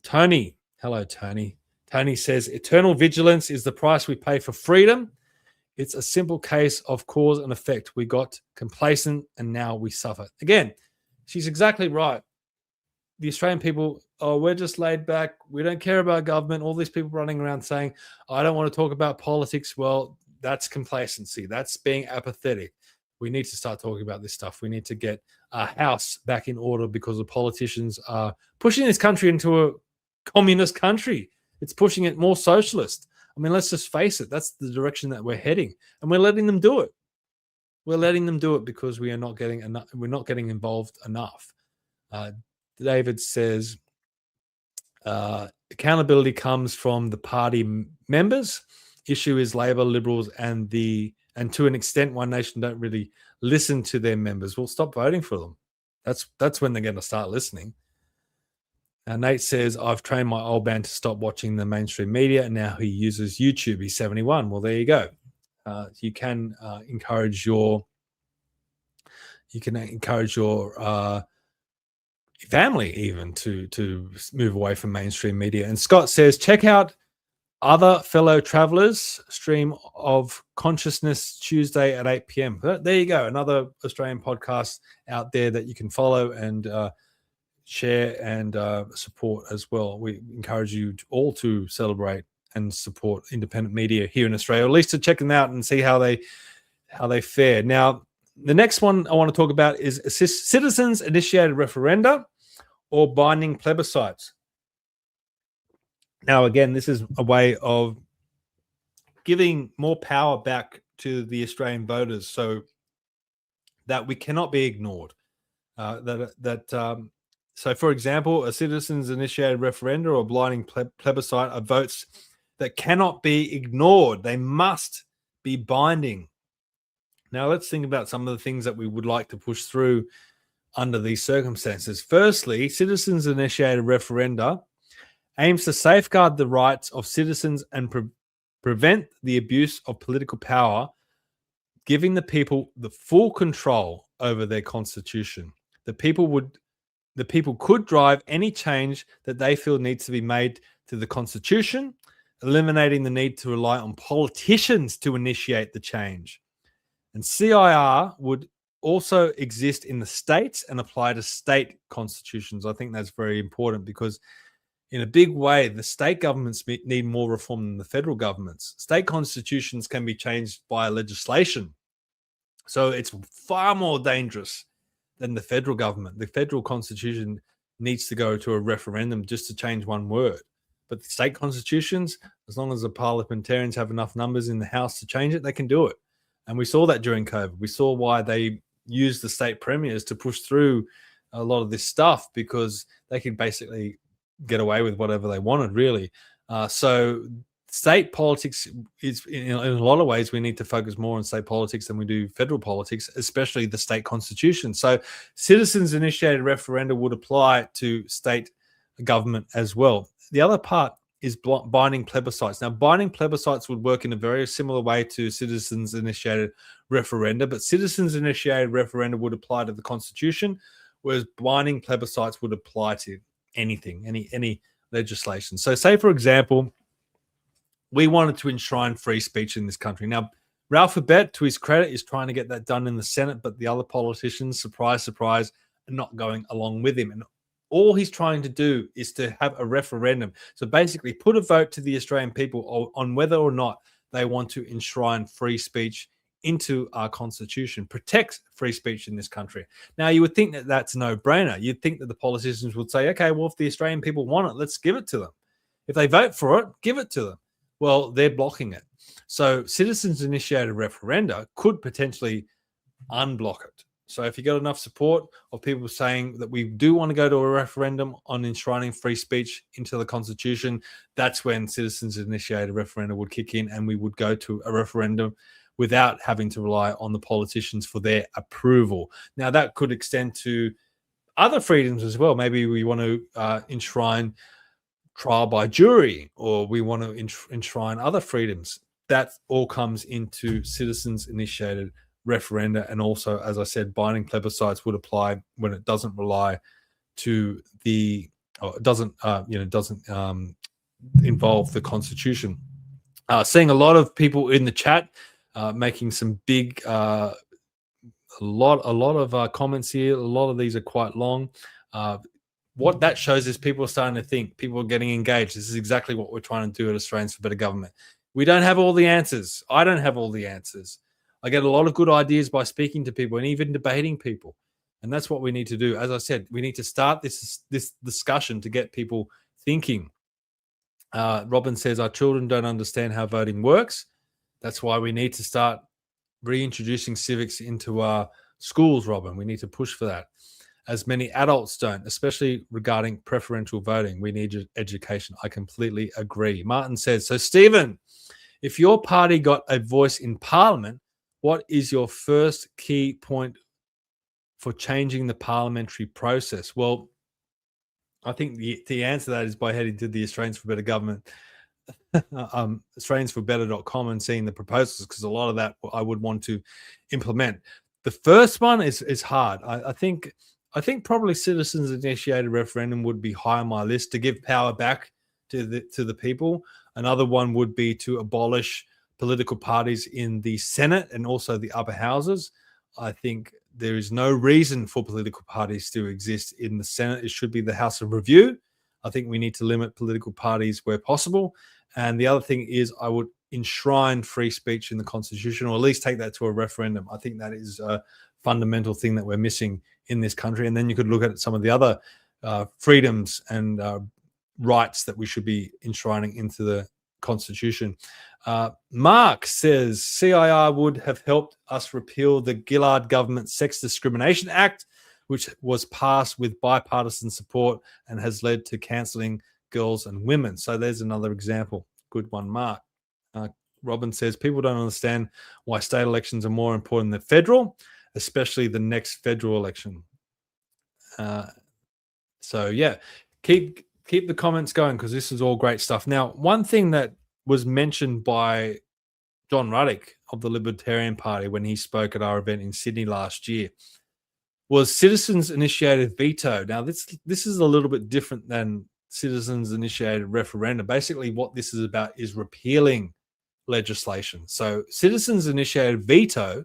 Tony. Hello, Tony. Tony says, eternal vigilance is the price we pay for freedom. It's a simple case of cause and effect. We got complacent and now we suffer. Again, she's exactly right. The Australian people, we're just laid back. We don't care about government. All these people running around saying, I don't want to talk about politics. Well, that's complacency. That's being apathetic. We need to start talking about this stuff. We need to get our house back in order because the politicians are pushing this country into a communist country. It's pushing it more socialist. I mean, let's just face it. That's the direction that we're heading, and we're letting them do it. We're letting them do it because we are not getting enough. We're not getting involved enough. David says accountability comes from the party members. Issue is Labor, Liberals, and to an extent, One Nation don't really listen to their members. We'll stop voting for them. That's when they're going to start listening. Nate says, I've trained my old man to stop watching the mainstream media, and now he uses YouTube. He's 71. Well, there you go. You can encourage your family even to move away from mainstream media. And Scott says, check out other fellow travelers stream of Consciousness Tuesday at 8 p.m. There you go. Another Australian podcast out there that you can follow and share and support as well. We encourage you all to celebrate and support independent media here in Australia, or at least to check them out and see how they fare. Now, the next one I want to talk about is citizens-initiated referenda or binding plebiscites. Now, again, this is a way of giving more power back to the Australian voters so that we cannot be ignored. So, for example, a citizens-initiated referenda or blinding plebiscite are votes that cannot be ignored. They must be binding. Now, let's think about some of the things that we would like to push through under these circumstances. Firstly, citizens-initiated referenda aims to safeguard the rights of citizens and prevent the abuse of political power, giving the people the full control over their constitution. The people could drive any change that they feel needs to be made to the Constitution, eliminating the need to rely on politicians to initiate the change. And CIR would also exist in the states and apply to state constitutions. I think that's very important because in a big way, the state governments need more reform than the federal governments. State constitutions can be changed by legislation. So it's far more dangerous than the federal government. The federal constitution needs to go to a referendum just to change one word. But the state constitutions, as long as the parliamentarians have enough numbers in the House to change it, they can do it. And we saw that during COVID. We saw why they used the state premiers to push through a lot of this stuff, because they could basically get away with whatever they wanted, really. So state politics is, in a lot of ways, we need to focus more on state politics than we do federal politics, especially the state constitution. So citizens-initiated referenda would apply to state government as well. The other part is binding plebiscites. Now, binding plebiscites would work in a very similar way to citizens-initiated referenda, but citizens-initiated referenda would apply to the Constitution, whereas binding plebiscites would apply to anything, any legislation. So, say, for example, we wanted to enshrine free speech in this country. Now, Ralph Abet, to his credit, is trying to get that done in the Senate, but the other politicians, surprise, surprise, are not going along with him. And all he's trying to do is to have a referendum. So basically put a vote to the Australian people on whether or not they want to enshrine free speech into our constitution, protect free speech in this country. Now, you would think that that's a no-brainer. You'd think that the politicians would say, okay, well, if the Australian people want it, let's give it to them. If they vote for it, give it to them. Well, they're blocking it. So citizens-initiated referenda could potentially unblock it. So if you get enough support of people saying that we do want to go to a referendum on enshrining free speech into the Constitution, that's when citizens-initiated referenda would kick in and we would go to a referendum without having to rely on the politicians for their approval. Now, that could extend to other freedoms as well. Maybe we want to enshrine trial by jury, or we want to enshrine other freedoms. That all comes into citizens-initiated referenda, and also, as I said, binding plebiscites would apply when it doesn't rely to the, or it doesn't involve the Constitution. Seeing a lot of people in the chat making some big, a lot of comments here. A lot of these are quite long. What that shows is people are starting to think. People are getting engaged. This is exactly what we're trying to do at Australians for Better Government. We don't have all the answers. I don't have all the answers. I get a lot of good ideas by speaking to people and even debating people. And that's what we need to do. As I said, we need to start this discussion to get people thinking. Robin says, our children don't understand how voting works. That's why we need to start reintroducing civics into our schools, Robin. We need to push for that. As many adults don't, especially regarding preferential voting. We need education. I completely agree. Martin says, so Stephen, if your party got a voice in Parliament, what is your first key point for changing the parliamentary process? Well, I think the answer to that is by heading to the Australians for Better Government, AustraliansForBetter.com, and seeing the proposals, because a lot of that I would want to implement. The first one is hard. I think probably citizens-initiated referendum would be high on my list to give power back to the people. Another one would be to abolish political parties in the Senate and also the upper houses. I think there is no reason for political parties to exist in the Senate. It should be the House of Review. I think we need to limit political parties where possible. And the other thing is I would enshrine free speech in the Constitution, or at least take that to a referendum. I think that is a fundamental thing that we're missing in this country. And then you could look at some of the other freedoms and rights that we should be enshrining into the Constitution. Mark says CIR would have helped us repeal the Gillard government Sex Discrimination Act, which was passed with bipartisan support and has led to cancelling girls and women. So there's another example. Good one, Mark. Robin says people don't understand why state elections are more important than federal, especially the next federal election. So yeah, keep the comments going, because this is all great stuff. Now, one thing that was mentioned by John Ruddick of the Libertarian Party when he spoke at our event in Sydney last year was citizens-initiated veto. Now, this is a little bit different than citizens-initiated referendum. Basically, what this is about is repealing legislation. So citizens-initiated veto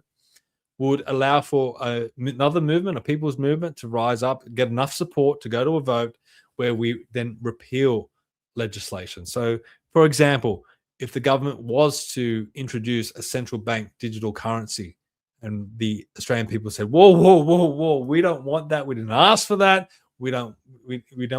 would allow for another movement, a people's movement, to rise up, get enough support to go to a vote where we then repeal legislation. So, for example, if the government was to introduce a central bank digital currency and the Australian people said, whoa, we don't want that. We didn't ask for that. We don't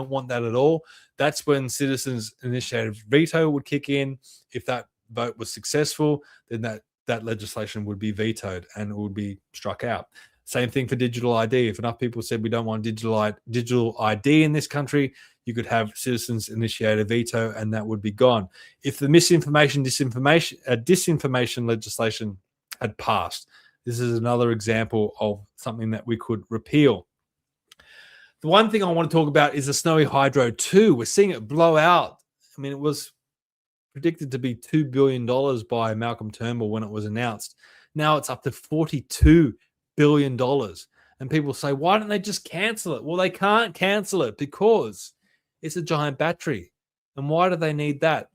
want that at all. That's when citizens initiated veto would kick in. If that vote was successful, then that legislation would be vetoed and it would be struck out. Same thing for digital ID. If enough people said we don't want digital ID in this country, you could have citizens initiate a veto and that would be gone. If the disinformation legislation had passed, this is another example of something that we could repeal. The one thing I want to talk about is the Snowy Hydro 2. We're seeing it blow out I mean, it was predicted to be $2 billion by Malcolm Turnbull when it was announced. Now it's up to $42 billion. And people say, why don't they just cancel it? Well, they can't cancel it because it's a giant battery. And why do they need that?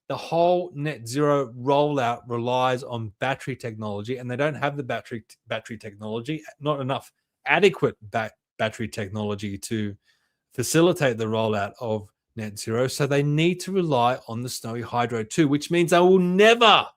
The whole net zero rollout relies on battery technology, and they don't have the battery technology, not enough adequate battery technology to facilitate the rollout of net zero. So they need to rely on the Snowy Hydro 2, which means they will never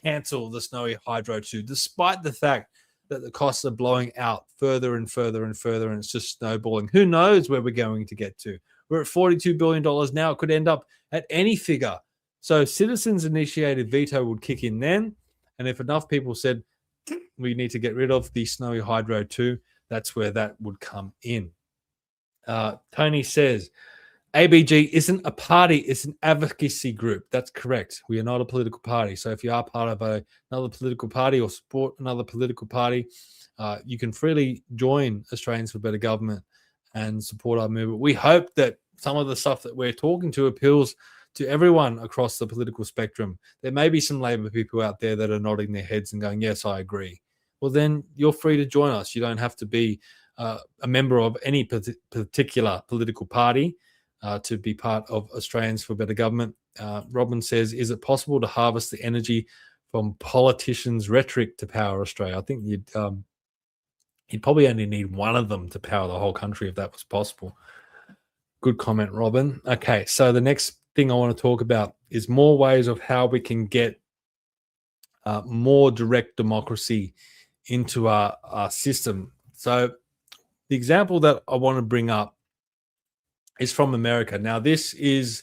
cancel the Snowy Hydro 2, despite the fact that the costs are blowing out further and further and further, and it's just snowballing. Who knows where we're going to get to? We're at $42 billion now. It could end up at any figure. So citizens-initiated veto would kick in then, and if enough people said, we need to get rid of the Snowy Hydro 2, that's where that would come in. Tony says, ABG isn't a party, it's an advocacy group. That's correct. We are not a political party. So if you are part of another political party or support another political party, you can freely join Australians for Better Government and support our movement. We hope that some of the stuff that we're talking to appeals to everyone across the political spectrum. There may be some Labor people out there that are nodding their heads and going, yes, I agree. Well, then you're free to join us. You don't have to be a member of any particular political party to be part of Australians for Better Government. Robin says, is it possible to harvest the energy from politicians' rhetoric to power Australia? I think you'd probably only need one of them to power the whole country if that was possible. Good comment, Robin. Okay, so the next thing I want to talk about is more ways of how we can get more direct democracy into our system. So the example that I want to bring up is from America. Now, this is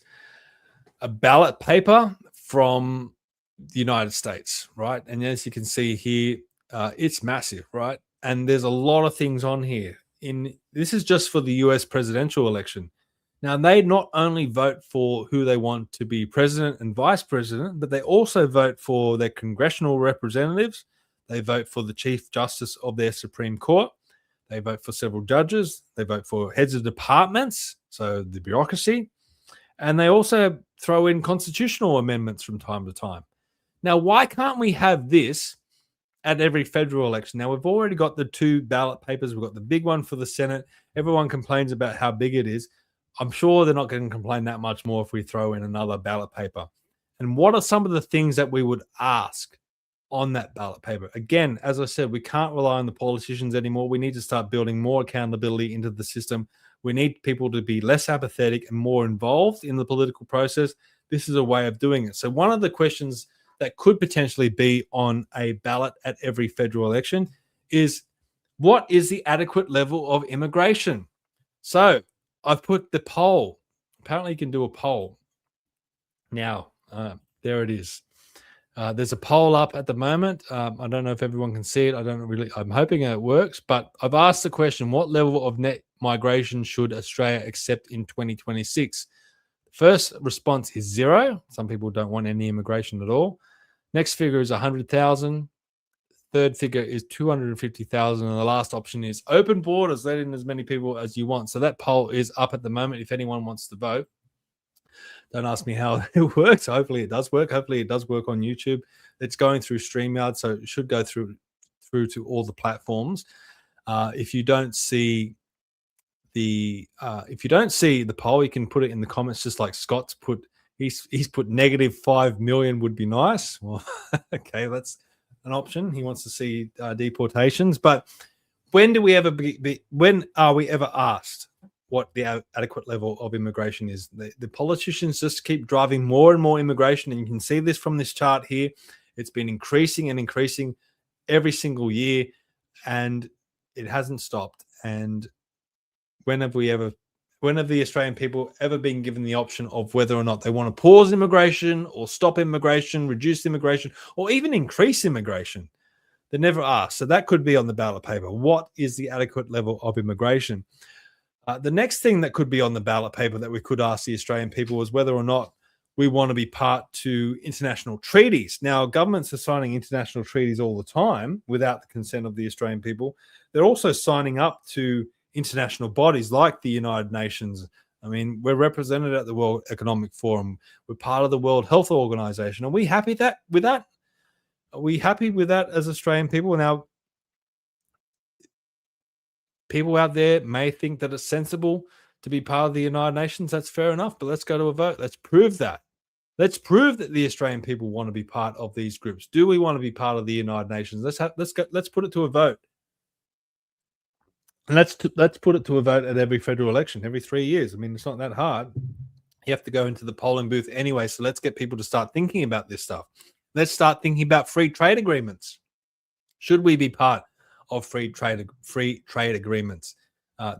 a ballot paper from the United States, right? And as you can see here, it's massive, right? And there's a lot of things on here. This is just for the US presidential election. Now, they not only vote for who they want to be president and vice president, but they also vote for their congressional representatives. They vote for the Chief Justice of their Supreme Court. They vote for several judges. They vote for heads of departments, so the bureaucracy. And they also throw in constitutional amendments from time to time. Now, why can't we have this at every federal election? Now, we've already got the two ballot papers. We've got the big one for the Senate. Everyone complains about how big it is. I'm sure they're not going to complain that much more if we throw in another ballot paper. And what are some of the things that we would ask on that ballot paper? Again, as I said, we can't rely on the politicians anymore. We need to start building more accountability into the system. We need people to be less apathetic and more involved in the political process. This is a way of doing it. So one of the questions that could potentially be on a ballot at every federal election is, what is the adequate level of immigration? So I've put the poll. Apparently you can do a poll. Now, there it is. There's a poll up at the moment. I don't know if everyone can see it. I'm hoping it works, but I've asked the question, what level of net migration should Australia accept in 2026? First response is 0. Some people don't want any immigration at all. Next figure is 100,000. Third figure is 250,000. And the last option is open borders, let in as many people as you want. So that poll is up at the moment if anyone wants to vote. Don't ask me how it works. Hopefully it does work. Hopefully it does work on YouTube. It's going through StreamYard, so it should go through to all the platforms. If you don't see the poll, you can put it in the comments, just like Scott's put. He's put -5 million would be nice. Well, okay, that's an option. He wants to see deportations. But when do we ever when are we ever asked what the adequate level of immigration is? The politicians just keep driving more and more immigration, and you can see this from this chart here. It's been increasing and increasing every single year, and it hasn't stopped. And when have the Australian people ever been given the option of whether or not they want to pause immigration or stop immigration, reduce immigration, or even increase immigration? They never asked. So that could be on the ballot paper. What is the adequate level of immigration? The next thing that could be on the ballot paper that we could ask the Australian people is whether or not we want to be part to international treaties. Now, governments are signing international treaties all the time without the consent of the Australian people. They're also signing up to international bodies like the United Nations, I mean, we're represented at the World Economic Forum. We're part of the World Health Organization. Are we happy with that? Are we happy with that as Australian people? Now, people out there may think that it's sensible to be part of the United Nations. That's fair enough, but let's go to a vote. Let's prove that. Let's prove that the Australian people want to be part of these groups. Do we want to be part of the United Nations? Let's put it to a vote. And let's put it to a vote at every federal election, every 3 years. I mean, it's not that hard. You have to go into the polling booth anyway. So let's get people to start thinking about this stuff. Let's start thinking about free trade agreements. Should we be part of free trade agreements?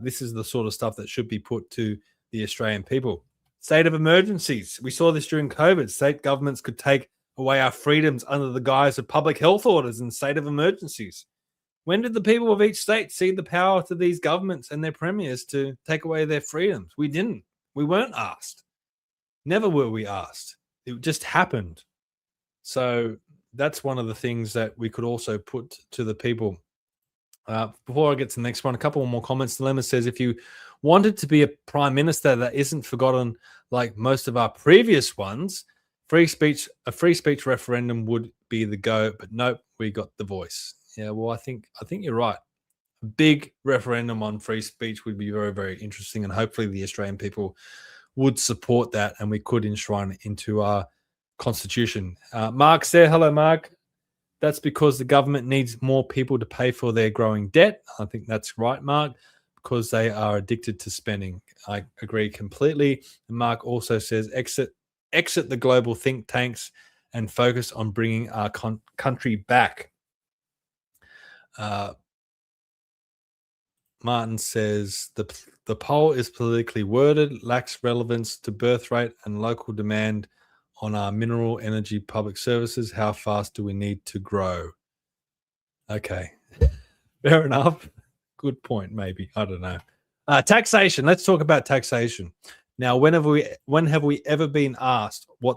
This is the sort of stuff that should be put to the Australian people. State of emergencies. We saw this during COVID. State governments could take away our freedoms under the guise of public health orders and state of emergencies. When did the people of each state cede the power to these governments and their premiers to take away their freedoms? We didn't. We weren't asked. Never were we asked. It just happened. So that's one of the things that we could also put to the people. Before I get to the next one, a couple more comments. Dilemma says, if you wanted to be a prime minister that isn't forgotten like most of our previous ones, a free speech referendum would be the go. But nope, we got the voice. Yeah, well, I think you're right. A big referendum on free speech would be very, very interesting, and hopefully the Australian people would support that, and we could enshrine it into our constitution. Mark's there. Hello, Mark. That's because the government needs more people to pay for their growing debt. I think that's right, Mark, because they are addicted to spending. I agree completely. And Mark also says exit the global think tanks and focus on bringing our country back. Martin says the poll is politically worded, lacks relevance to birth rate and local demand on our mineral energy public services. How fast do we need to grow? Okay, fair enough. Good point, maybe. I don't know. Taxation. Let's talk about taxation. Now, when have we ever been asked on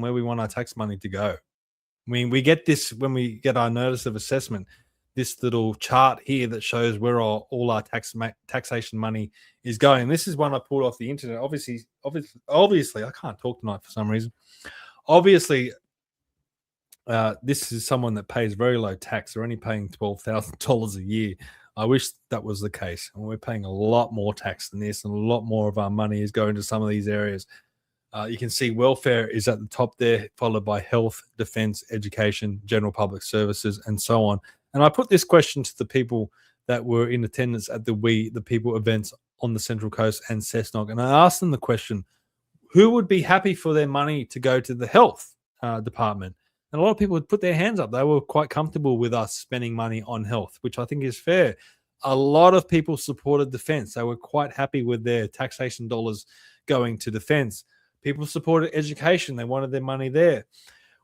where we want our tax money to go? I mean, we get this when we get our notice of assessment, this little chart here that shows where all our taxation money is going. This is one I pulled off the internet. Obviously, I can't talk tonight for some reason. Obviously, this is someone that pays very low tax. They're only paying $12,000 a year. I wish that was the case. And we're paying a lot more tax than this, and a lot more of our money is going to some of these areas. You can see welfare is at the top there, followed by health, defense, education, general public services, and so on. And I put this question to the people that were in attendance at the People events on the Central Coast and Cessnock. And I asked them the question, who would be happy for their money to go to the health department? And a lot of people would put their hands up. They were quite comfortable with us spending money on health, which I think is fair. A lot of people supported defense. They were quite happy with their taxation dollars going to defense. People supported education. They wanted their money there.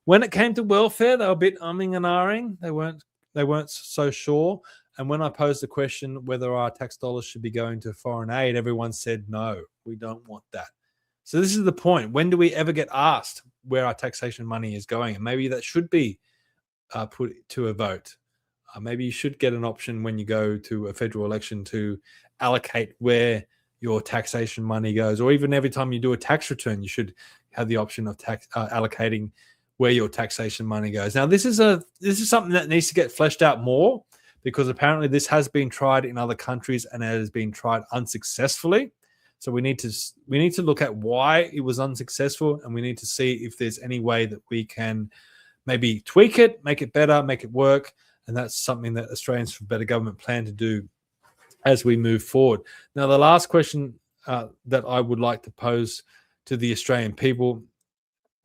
When it came to welfare, they were a bit umming and ahhing. They weren't so sure. And when I posed the question whether our tax dollars should be going to foreign aid, everyone said, no, we don't want that. So this is the point. When do we ever get asked where our taxation money is going? And maybe that should be put to a vote. Maybe you should get an option when you go to a federal election to allocate where your taxation money goes, or even every time you do a tax return, you should have the option of allocating where your taxation money goes. Now, this is something that needs to get fleshed out more, because apparently this has been tried in other countries and it has been tried unsuccessfully. So we need to look at why it was unsuccessful, and we need to see if there's any way that we can maybe tweak it, make it better, make it work. And that's something that Australians for Better Government plan to do as we move forward. Now, the last question that I would like to pose to the Australian people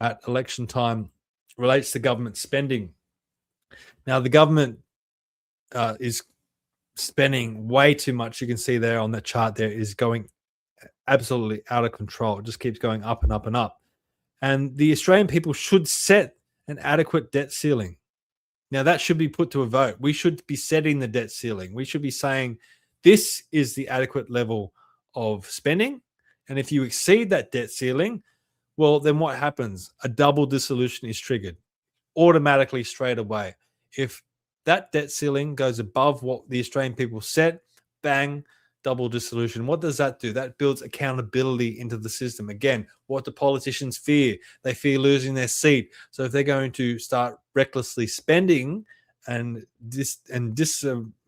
at election time relates to government spending. Now, the government is spending way too much. You can see there on the chart there is going absolutely out of control. It just keeps going up and up and up. And the Australian people should set an adequate debt ceiling. Now, that should be put to a vote. We should be setting the debt ceiling. We should be saying, this is the adequate level of spending. And if you exceed that debt ceiling, well, then what happens? A double dissolution is triggered automatically straight away. If that debt ceiling goes above what the Australian people set, bang, double dissolution. What does that do? That builds accountability into the system. Again, what do politicians fear? They fear losing their seat. So if they're going to start recklessly spending and disobey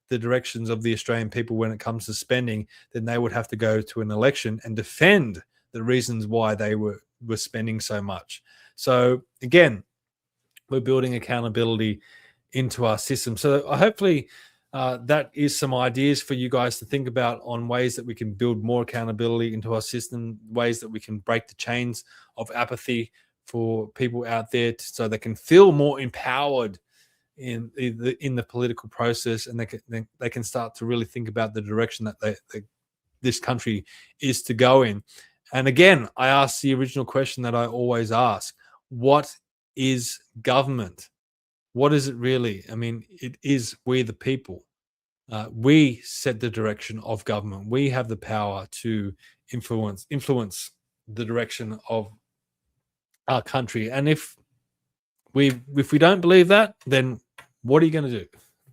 the directions of the Australian people when it comes to spending, then they would have to go to an election and defend the reasons why they were spending so much. So again, we're building accountability into our system. So hopefully that is some ideas for you guys to think about on ways that we can build more accountability into our system, ways that we can break the chains of apathy for people out there so they can feel more empowered in the political process, and they can start to really think about the direction that this country is to go in. And again, I ask the original question that I always ask: what is government? What is it really? I mean, it is we the people. We set the direction of government. We have the power to influence the direction of our country. And if we don't believe that, then what are you going to do?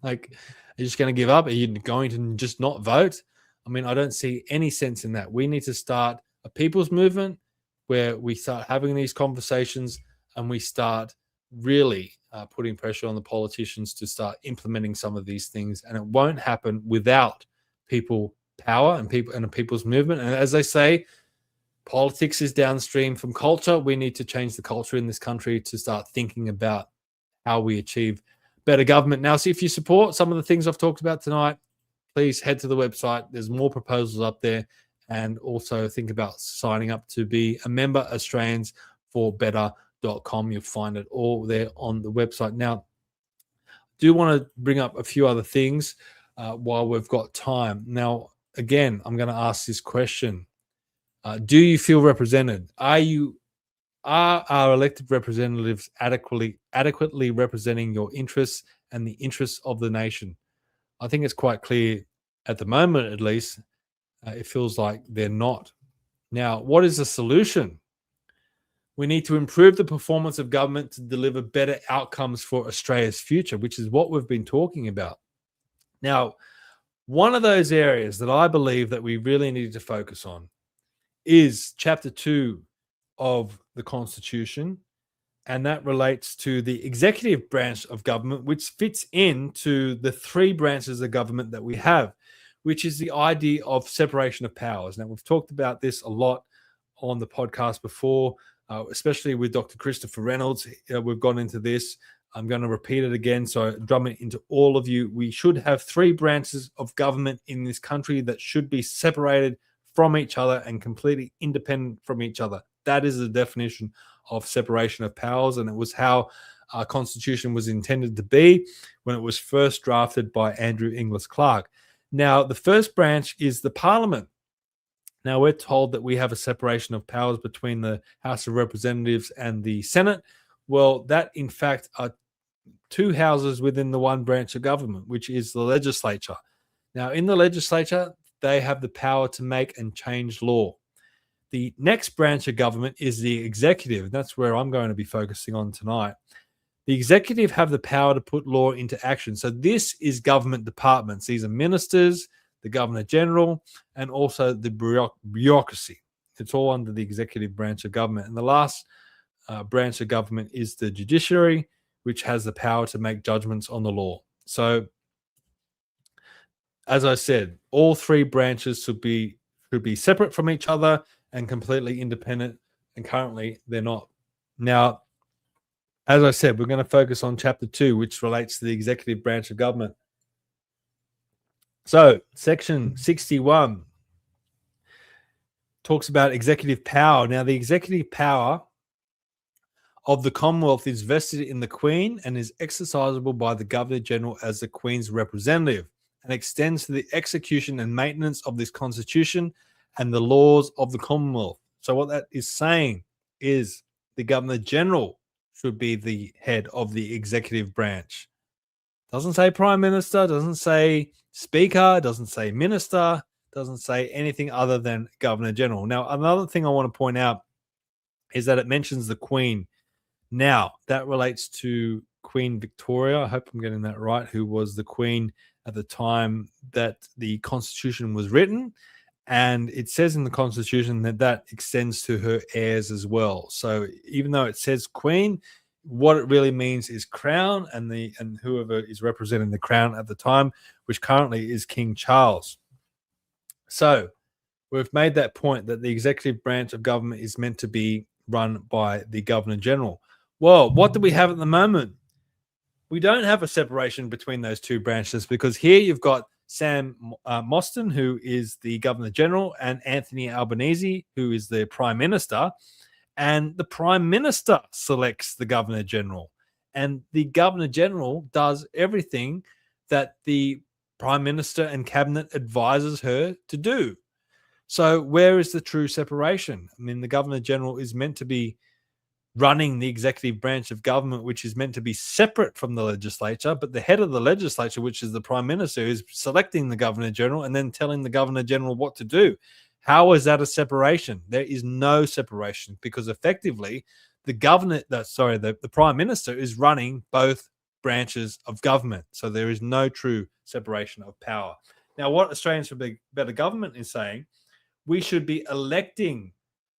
Like, are you just going to give up? Are you going to just not vote? I mean, I don't see any sense in that. We need to start a people's movement where we start having these conversations and we start really putting pressure on the politicians to start implementing some of these things. And it won't happen without people power and a people's movement. And as they say, politics is downstream from culture. We need to change the culture in this country to start thinking about how we achieve better government. Now, see, if you support some of the things I've talked about tonight, please head to the website. There's more proposals up there. And also think about signing up to be a member, AustraliansForBetter.com. You'll find it all there on the website. Now, I do want to bring up a few other things while we've got time. Now, again, I'm going to ask this question. Do you feel represented? Are our elected representatives adequately representing your interests and the interests of the nation? I think it's quite clear at the moment, at least, it feels like they're not. Now, what is the solution? We need to improve the performance of government to deliver better outcomes for Australia's future, which is what we've been talking about. Now, one of those areas that I believe that we really need to focus on is Chapter 2 of the Constitution, and that relates to the executive branch of government, which fits into the three branches of government that we have, which is the idea of separation of powers. Now, we've talked about this a lot on the podcast before, especially with Dr. Christopher Reynolds. We've gone into this. I'm going to repeat it again, so drum it into all of you. We should have three branches of government in this country that should be separated from each other and completely independent from each other. That is the definition of separation of powers, and it was how our Constitution was intended to be when it was first drafted by Andrew Inglis Clark. Now, the first branch is the Parliament. Now, we're told that we have a separation of powers between the House of Representatives and the Senate. Well, that, in fact, are two houses within the one branch of government, which is the legislature. Now, in the legislature, they have the power to make and change law. The next branch of government is the executive. That's where I'm going to be focusing on tonight. The executive have the power to put law into action. So this is government departments. These are ministers, the Governor General, and also the bureaucracy. It's all under the executive branch of government. And the last branch of government is the judiciary, which has the power to make judgments on the law. So, as I said, all three branches should be separate from each other and completely independent, and currently they're not. Now, as I said, we're going to focus on Chapter 2, which relates to the executive branch of government. So, Section 61 talks about executive power. Now, the executive power of the Commonwealth is vested in the Queen and is exercisable by the Governor-General as the Queen's representative, and extends to the execution and maintenance of this Constitution and the laws of the Commonwealth. So what that is saying is the Governor-General should be the head of the executive branch. Doesn't say Prime Minister, doesn't say Speaker, doesn't say Minister, doesn't say anything other than Governor-General. Now, another thing I want to point out is that it mentions the Queen. Now, that relates to Queen Victoria, I hope I'm getting that right, who was the Queen at the time that the Constitution was written. And it says in the Constitution that that extends to her heirs as well. So even though it says Queen, what it really means is crown, and whoever is representing the crown at the time, which currently is King Charles. So we've made that point that the executive branch of government is meant to be run by the Governor General. Well, what do we have at the moment? We don't have a separation between those two branches, because here you've got Sam Mostyn, who is the Governor General, and Anthony Albanese, who is the Prime Minister. And the Prime Minister selects the Governor General. And the Governor General does everything that the Prime Minister and Cabinet advises her to do. So where is the true separation? I mean, the Governor General is meant to be running the executive branch of government, which is meant to be separate from the legislature, but the head of the legislature, which is the Prime Minister, is selecting the Governor General and then telling the Governor General what to do. How is that a separation? There is no separation, because effectively the Prime Minister is running both branches of government. So there is no true separation of power. Now, what Australians for Better Government is saying, we should be electing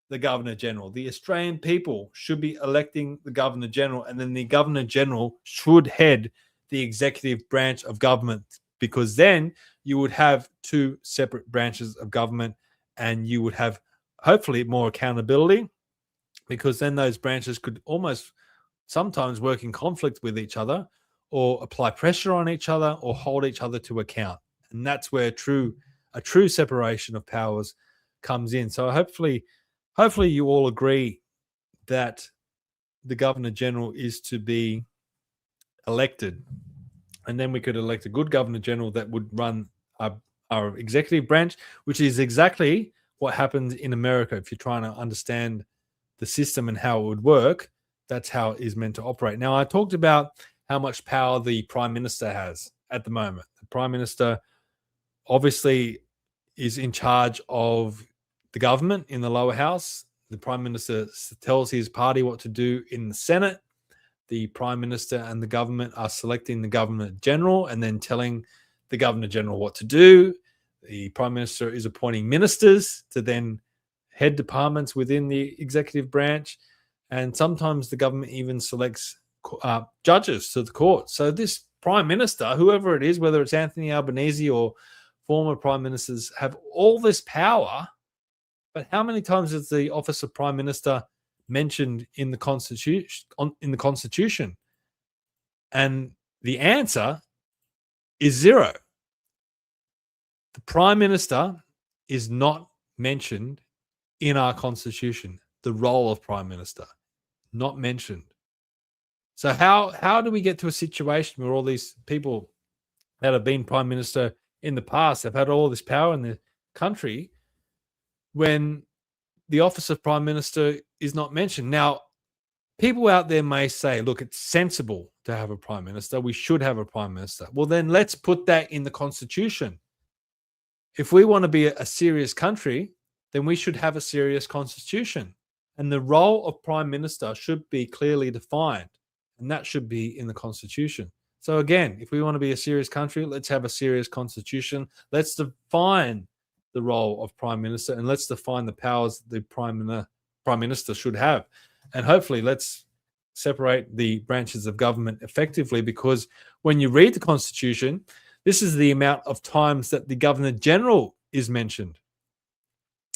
the Governor General. The Australian people should be electing the Governor General, and then the Governor General should head the executive branch of government, because then you would have two separate branches of government, and you would have hopefully more accountability, because then those branches could almost sometimes work in conflict with each other, or apply pressure on each other, or hold each other to account. And that's where a true separation of powers comes in. So hopefully you all agree that the Governor General is to be elected, and then we could elect a good Governor General that would run our executive branch, which is exactly what happens in America. If you're trying to understand the system and how it would work, that's how it is meant to operate. Now, I talked about how much power the Prime Minister has at the moment. The Prime Minister obviously is in charge of the government in the lower house. The Prime Minister tells his party what to do in the Senate. The Prime Minister and the government are selecting the Governor General and then telling the Governor General what to do. The Prime Minister is appointing ministers to then head departments within the executive branch. And sometimes the government even selects judges to the court. So this Prime Minister, whoever it is, whether it's Anthony Albanese or former Prime Ministers, have all this power. But how many times is the office of Prime Minister mentioned in the Constitution? And the answer is zero. The Prime Minister is not mentioned in our Constitution. The role of Prime Minister, not mentioned. So how do we get to a situation where all these people that have been Prime Minister in the past have had all this power in the country, when the office of Prime Minister is not mentioned? Now, people out there may say, look, it's sensible to have a Prime Minister. We should have a Prime Minister. Well, then let's put that in the Constitution. If we want to be a serious country, then we should have a serious Constitution. And the role of Prime Minister should be clearly defined. And that should be in the Constitution. So again, if we want to be a serious country, let's have a serious Constitution. Let's define the role of Prime Minister, and let's define the powers the Prime Minister should have. And hopefully let's separate the branches of government effectively, because when you read the Constitution, this is the amount of times that the Governor General is mentioned.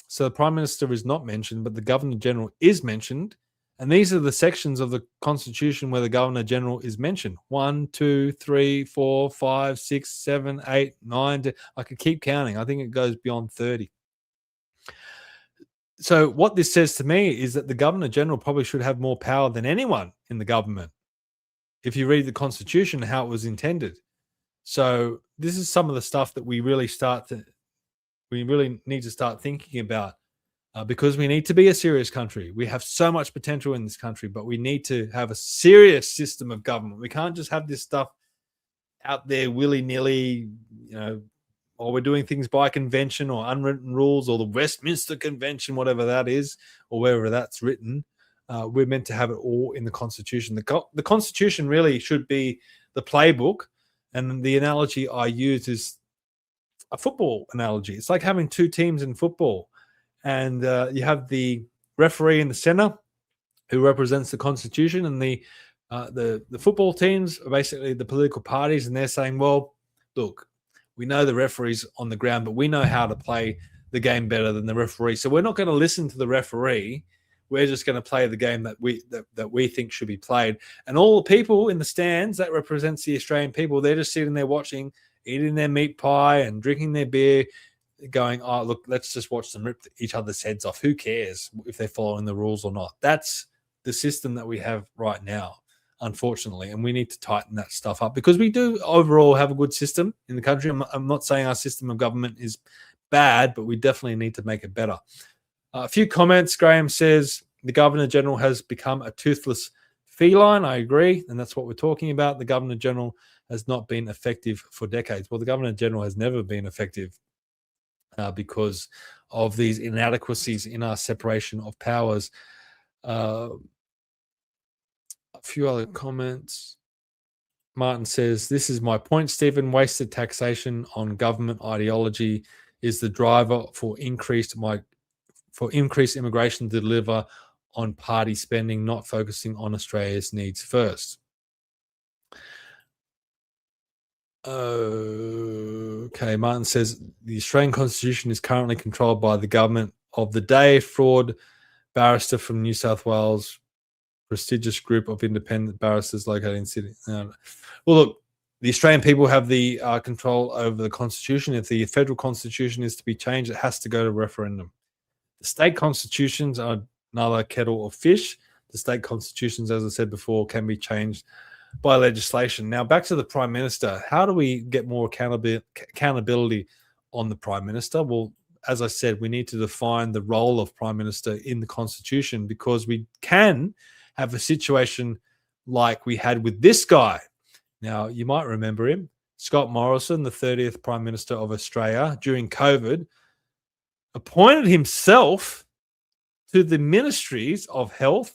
So the Prime Minister is not mentioned, but the Governor General is mentioned. And these are the sections of the Constitution where the Governor General is mentioned. 1, 2, 3, 4, 5, 6, 7, 8, 9. 10. I could keep counting. I think it goes beyond 30. So what this says to me is that the Governor General probably should have more power than anyone in the government, if you read the Constitution, how it was intended. So this is some of the stuff that we really need to start thinking about. Because we need to be a serious country. We have so much potential in this country, but we need to have a serious system of government. We can't just have this stuff out there willy-nilly, or we're doing things by convention or unwritten rules or the Westminster Convention, whatever that is, or wherever that's written. We're meant to have it all in the Constitution. The Constitution really should be the playbook, And the analogy I use is a football analogy. It's like having two teams in football, and you have the referee in the center who represents the constitution, and the football teams are basically the political parties, and they're saying, well, look, we know the referee's on the ground, but we know how to play the game better than the referee, so we're not going to listen to the referee. We're just going to play the game that we think should be played. And all the people in the stands, that represents the Australian people, they're just sitting there watching, eating their meat pie and drinking their beer, going, oh, look, let's just watch them rip each other's heads off. Who cares if they're following the rules or not? That's the system that we have right now, unfortunately, and we need to tighten that stuff up, because we do overall have a good system in the country. I'm not saying our system of government is bad, but we definitely need to make it better. A few comments. Graham says the Governor-General has become a toothless feline. I agree, and that's what we're talking about. The Governor-General has not been effective for decades. Well, the Governor-General has never been effective because of these inadequacies in our separation of powers. A few other comments. Martin says, this is my point, Stephen. Wasted taxation on government ideology is the driver for increased immigration to deliver on party spending, not focusing on Australia's needs first. Okay, Martin says the Australian Constitution is currently controlled by the government of the day. Fraud barrister from New South Wales, prestigious group of independent barristers located in Sydney. Well, look, the Australian people have the control over the Constitution. If the federal Constitution is to be changed, it has to go to referendum. The state constitutions are another kettle of fish. The state constitutions, as I said before, can be changed by legislation. Now, back to the Prime Minister. How do we get more accountability on the Prime Minister? Well, as I said, we need to define the role of Prime Minister in the Constitution, because we can have a situation like we had with this guy. Now, you might remember him, Scott Morrison, the 30th Prime Minister of Australia, during COVID, appointed himself to the ministries of Health,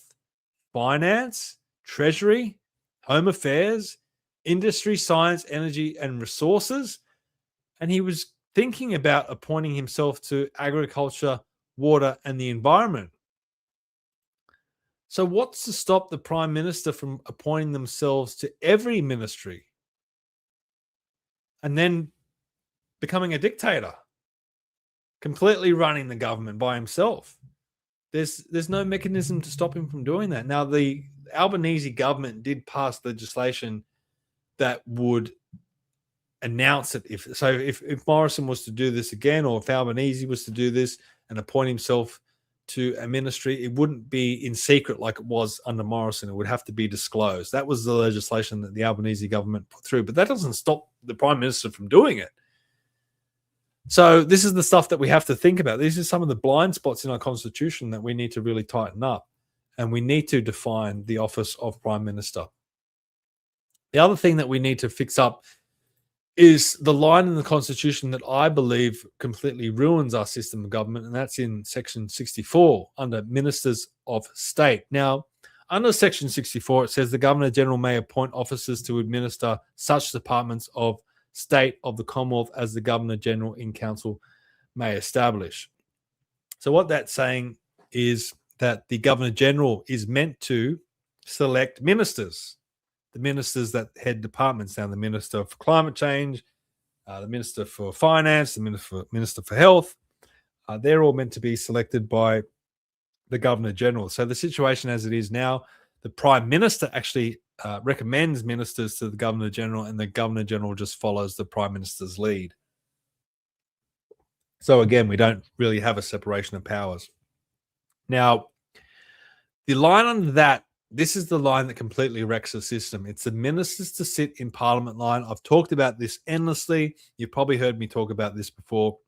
Finance, Treasury, Home Affairs, Industry, Science, Energy and Resources. And he was thinking about appointing himself to Agriculture, Water and the Environment. So what's to stop the Prime Minister from appointing themselves to every ministry and then becoming a dictator, completely running the government by himself? There's no mechanism to stop him from doing that. Now, the Albanese government did pass legislation that would announce it. If Morrison was to do this again, or if Albanese was to do this and appoint himself to a ministry, it wouldn't be in secret like it was under Morrison. It would have to be disclosed. That was the legislation that the Albanese government put through, but that doesn't stop the Prime Minister from doing it. So this is the stuff that we have to think about. These are some of the blind spots in our Constitution that we need to really tighten up, and we need to define the office of Prime Minister. The other thing that we need to fix up is the line in the Constitution that I believe completely ruins our system of government, and that's in Section 64 under Ministers of State. Now, under Section 64, it says the Governor-General may appoint officers to administer such departments of State of the Commonwealth as the Governor-General in Council may establish. So what that's saying is that the Governor-General is meant to select ministers, the ministers that head departments. Now, the Minister for Climate Change, the Minister for Finance, the Minister for Health, they're all meant to be selected by the Governor-General. So the situation as it is now, the Prime Minister actually recommends ministers to the Governor-General, and the Governor-General just follows the Prime Minister's lead. So again, we don't really have a separation of powers. Now, the line under that, this is the line that completely wrecks the system. It's the ministers to sit in Parliament line. I've talked about this endlessly. You've probably heard me talk about this before.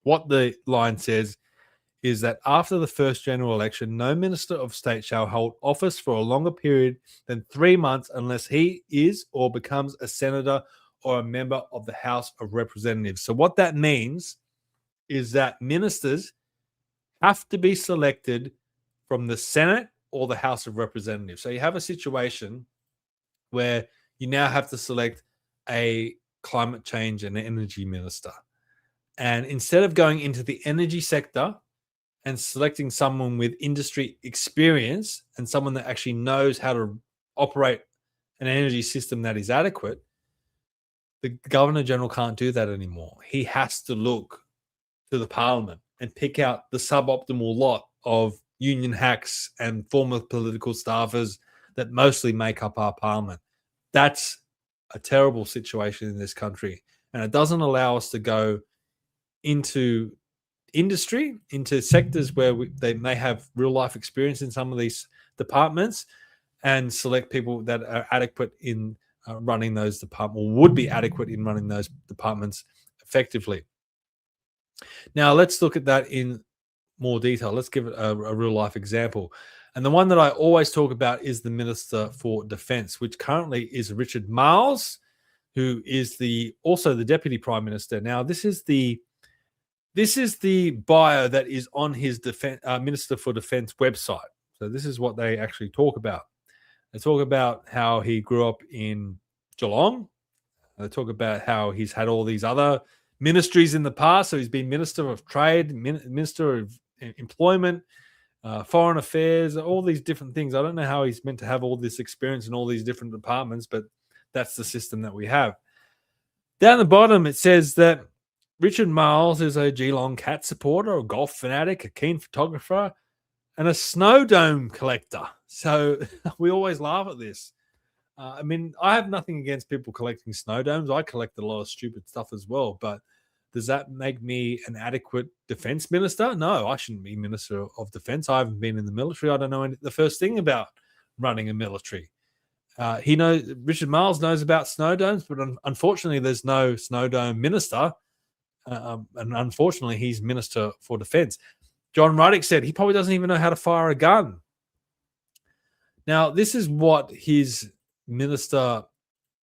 What the line says is that after the first general election, no minister of state shall hold office for a longer period than 3 months unless he is or becomes a senator or a member of the House of Representatives. So what that means is that ministers have to be selected from the Senate or the House of Representatives. So you have a situation where you now have to select a climate change and energy minister. And instead of going into the energy sector and selecting someone with industry experience and someone that actually knows how to operate an energy system that is adequate, the Governor General can't do that anymore. He has to look to the Parliament and pick out the suboptimal lot of union hacks and former political staffers that mostly make up our Parliament. That's a terrible situation in this country. And it doesn't allow us to go into industry, into sectors where they may have real life experience in some of these departments, and select people that are adequate in running those departments, or would be adequate in running those departments effectively. Now, let's look at that in more detail. Let's give it a real life example. And the one that I always talk about is the Minister for Defence, which currently is Richard Marles, who is also the Deputy Prime Minister. Now, this is the bio that is on his Minister for Defence website. So this is what they actually talk about. They talk about how he grew up in Geelong. They talk about how he's had all these other ministries in the past. So he's been Minister of Trade, Minister of Employment, Foreign Affairs, all these different things. I don't know how he's meant to have all this experience in all these different departments, but that's the system that we have. Down the bottom, it says that Richard Marles is a Geelong cat supporter, a golf fanatic, a keen photographer, and a snow dome collector. So we always laugh at this. I mean, I have nothing against people collecting snow domes. I collect a lot of stupid stuff as well. But does that make me an adequate defense minister? No, I shouldn't be Minister of Defense. I haven't been in the military. I don't know the first thing about running a military. Richard Marles knows about snow domes, but unfortunately, there's no snow dome minister. And unfortunately, he's Minister for Defence. John Ruddick said he probably doesn't even know how to fire a gun. Now, this is what his Minister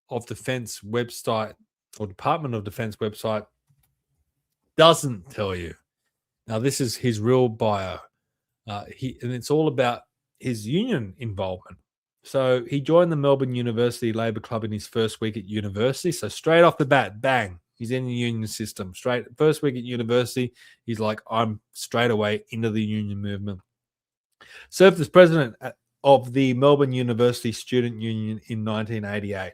of Defence website or Department of Defence website doesn't tell you. Now, this is his real bio. And it's all about his union involvement. So he joined the Melbourne University Labour Club in his first week at university. So straight off the bat, bang. He's in the union system. First week at university, he's like, I'm straight away into the union movement. Served as president of the Melbourne University Student Union in 1988.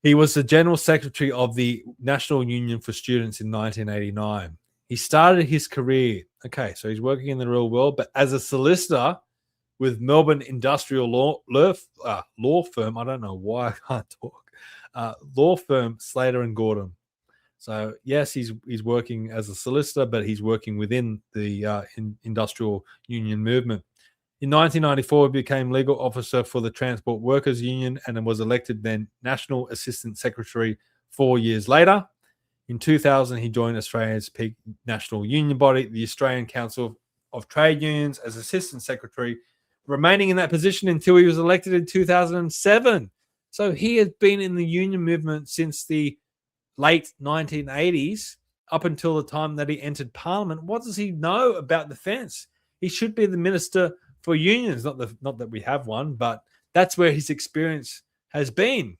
He was the general secretary of the National Union for Students in 1989. He started his career, so he's working in the real world, but as a solicitor with Melbourne Industrial Law Firm. I don't know why I can't talk. Law firm Slater and Gordon. So yes, he's working as a solicitor, but he's working within the industrial union movement. In 1994, he became legal officer for the Transport Workers Union and was elected then National Assistant Secretary 4 years later. In 2000, he joined Australia's peak national union body, the Australian Council of Trade Unions, as Assistant Secretary, remaining in that position until he was elected in 2007. So he has been in the union movement since the late 1980s up until the time that he entered Parliament. What does he know about defence? He should be the Minister for Unions, not that we have one, but that's where his experience has been.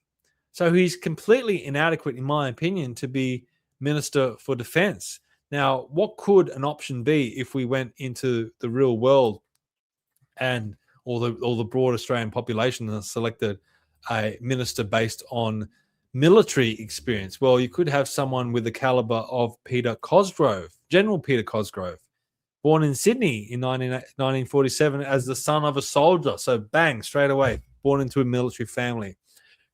So he's completely inadequate, in my opinion, to be Minister for Defence. Now, what could an option be if we went into the real world and all the broad Australian population and selected a minister based on military experience? Well, you could have someone with the caliber of Peter Cosgrove, General Peter Cosgrove, born in Sydney in 1947 as the son of a soldier. So bang, straight away, born into a military family.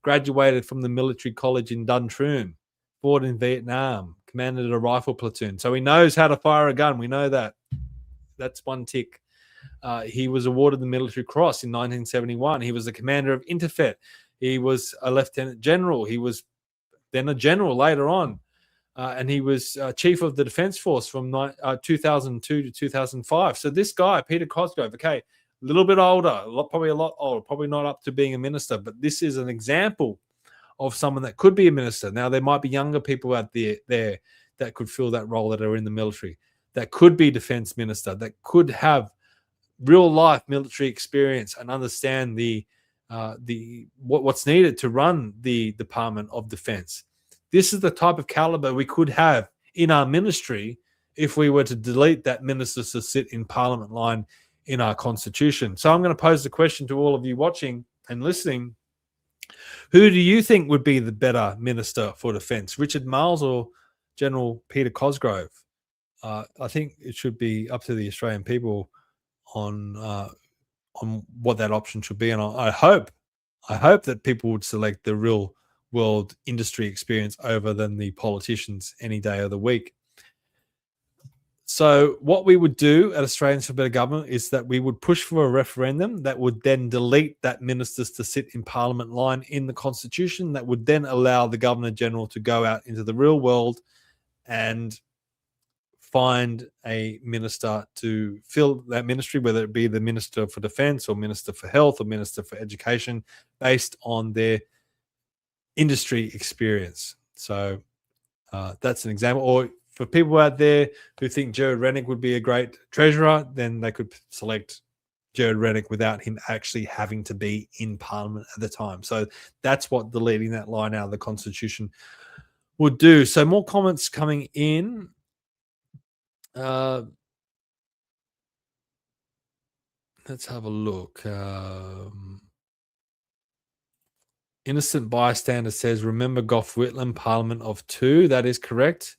Graduated from the military college in Duntroon, fought in Vietnam, commanded a rifle platoon. So he knows how to fire a gun. We know that. That's one tick. He was awarded the Military Cross in 1971. He was the commander of Interfet. He was a lieutenant general. He was then a general later on. And he was chief of the Defence Force from 2002 to 2005. So this guy, Peter Cosgrove, a little bit older, probably a lot older, probably not up to being a minister, but this is an example of someone that could be a minister. Now, there might be younger people out there that could fill that role that are in the military, that could be defence minister, that could have real life military experience and understand the what's needed to run the Department of Defense. This is the type of caliber we could have in our ministry if we were to delete that minister to sit in Parliament line in our constitution. So I'm going to pose the question to all of you watching and listening. Who do you think would be the better Minister for Defence, Richard Marles or General Peter Cosgrove? I think it should be up to the Australian people on what that option should be, and I hope that people would select the real world industry experience over than the politicians any day of the week. So what we would do at Australians for Better Government is that we would push for a referendum that would then delete that ministers to sit in Parliament line in the Constitution, that would then allow the Governor-General to go out into the real world and find a minister to fill that ministry, whether it be the Minister for Defence or Minister for Health or Minister for Education, based on their industry experience. So that's an example. Or for people out there who think Jared Rennick would be a great treasurer, then they could select Jared Rennick without him actually having to be in Parliament at the time. So that's what deleting that line out of the Constitution would do. So more comments coming in. Let's have a look. Innocent Bystander says, remember Gough Whitlam, Parliament of Two. That is correct.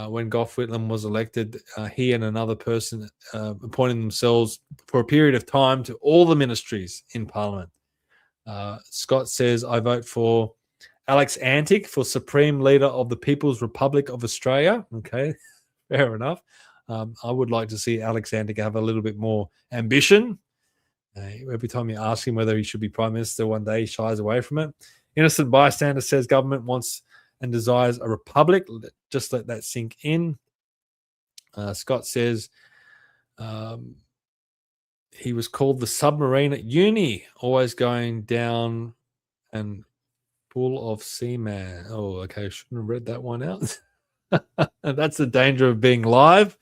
When Gough Whitlam was elected, he and another person appointed themselves for a period of time to all the ministries in Parliament. Scott says, I vote for Alex Antic for Supreme Leader of the People's Republic of Australia. Okay, fair enough. I would like to see Alex Antic have a little bit more ambition. Every time you ask him whether he should be Prime Minister one day, he shies away from it. Innocent Bystander says government wants and desires a republic. Just let that sink in. Scott says he was called the submarine at uni, always going down and full of seaman. Oh, okay. I shouldn't have read that one out. That's the danger of being live.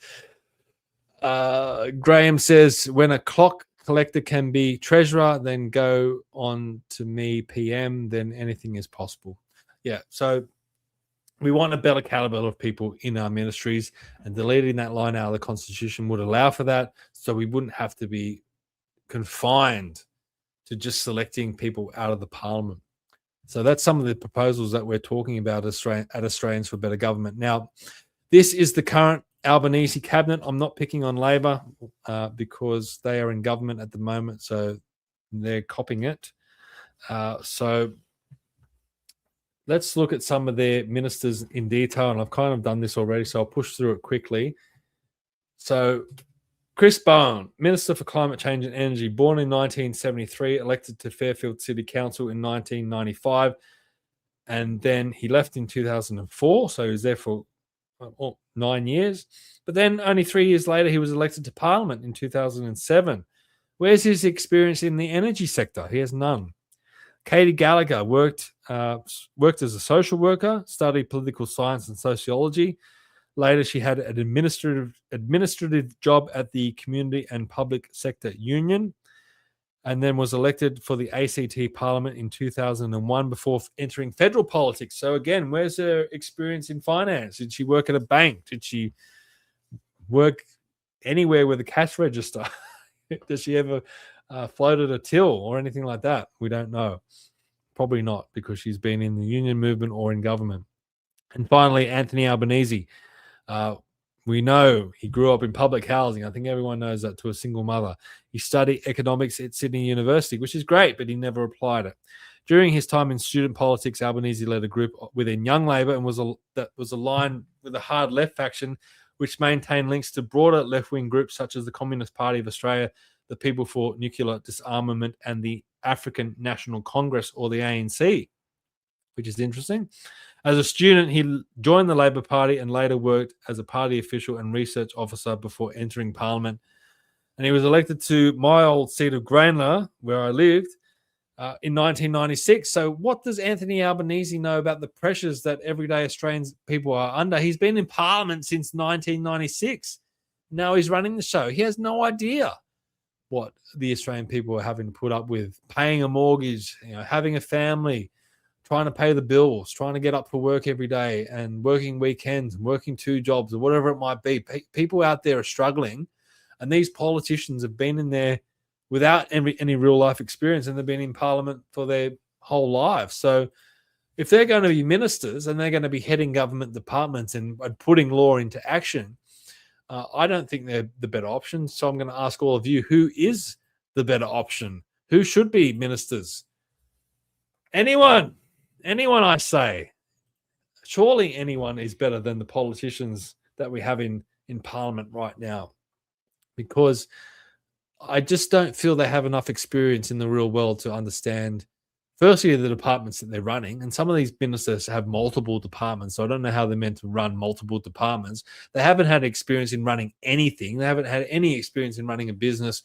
Graham says, when a clock collector can be treasurer, then go on to me PM, then anything is possible. Yeah, so we want a better caliber of people in our ministries, and deleting that line out of the Constitution would allow for that, so we wouldn't have to be confined to just selecting people out of the Parliament. So that's some of the proposals that we're talking about at Australians for Better Government. Now, this is the current Albanese cabinet. I'm not picking on Labor because they are in government at the moment, so they're copying it. So let's look at some of their ministers in detail, and I've kind of done this already, so I'll push through it quickly. So Chris Bowen, Minister for Climate Change and Energy, born in 1973, elected to Fairfield City Council in 1995, and then he left in 2004, so he was there for 9 years. But then only 3 years later, he was elected to Parliament in 2007. Where's his experience in the energy sector? He has none. Katie Gallagher worked as a social worker, studied political science and sociology. Later, she had an administrative job at the Community and Public Sector Union, and then was elected for the ACT Parliament in 2001 before entering federal politics. So again, where's her experience in finance? Did she work at a bank? Did she work anywhere with a cash register? Does she ever floated a till or anything like that? We don't know. Probably not, because she's been in the union movement or in government. And finally, Anthony Albanese. We know he grew up in public housing. I think everyone knows that, to a single mother. He studied economics at Sydney University, which is great, but he never applied it. During his time in student politics, Albanese led a group within Young Labor and that was aligned with a hard left faction, which maintained links to broader left-wing groups such as the Communist Party of Australia, the People for Nuclear Disarmament, and the African National Congress, or the ANC, which is interesting. As a student, he joined the Labor Party and later worked as a party official and research officer before entering Parliament. And he was elected to my old seat of Grainler, where I lived, in 1996. So what does Anthony Albanese know about the pressures that everyday Australian people are under? He's been in Parliament since 1996. Now he's running the show. He has no idea what the Australian people are having to put up with, paying a mortgage, having a family, trying to pay the bills, trying to get up for work every day and working weekends, working 2 jobs or whatever it might be. People out there are struggling, and these politicians have been in there without any real life experience, and they've been in Parliament for their whole lives. So if they're going to be ministers and they're going to be heading government departments and putting law into action, I don't think they're the better option. So I'm going to ask all of you, who is the better option? Who should be ministers? Anyone, I say. Surely anyone is better than the politicians that we have in Parliament right now, because I just don't feel they have enough experience in the real world to understand, firstly, the departments that they're running. And some of these ministers have multiple departments, so I don't know how they're meant to run multiple departments. They haven't had experience in running anything. They haven't had any experience in running a business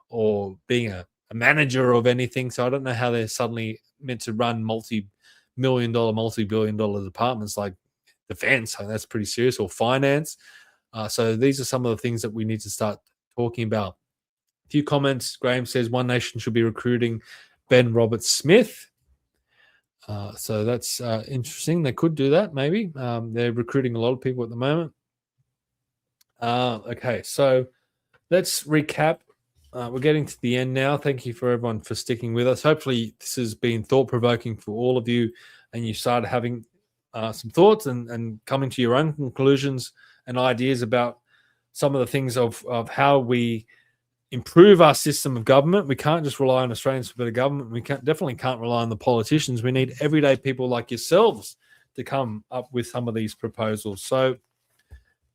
or being a manager of anything, so I don't know how they're suddenly meant to run multi-million-dollar, multi-billion-dollar departments like defense. That's pretty serious, or finance. So these are some of the things that we need to start talking about. A few comments. Graham says One Nation should be recruiting Ben Roberts-Smith. So that's interesting. They could do that, maybe. They're recruiting a lot of people at the moment. Okay, so let's recap. We're getting to the end now. Thank you for everyone for sticking with us. Hopefully this has been thought-provoking for all of you, and you started having some thoughts and coming to your own conclusions and ideas about some of the things of how we improve our system of government. We can't just rely on Australians for better government. We definitely can't rely on the politicians. We need everyday people like yourselves to come up with some of these proposals. So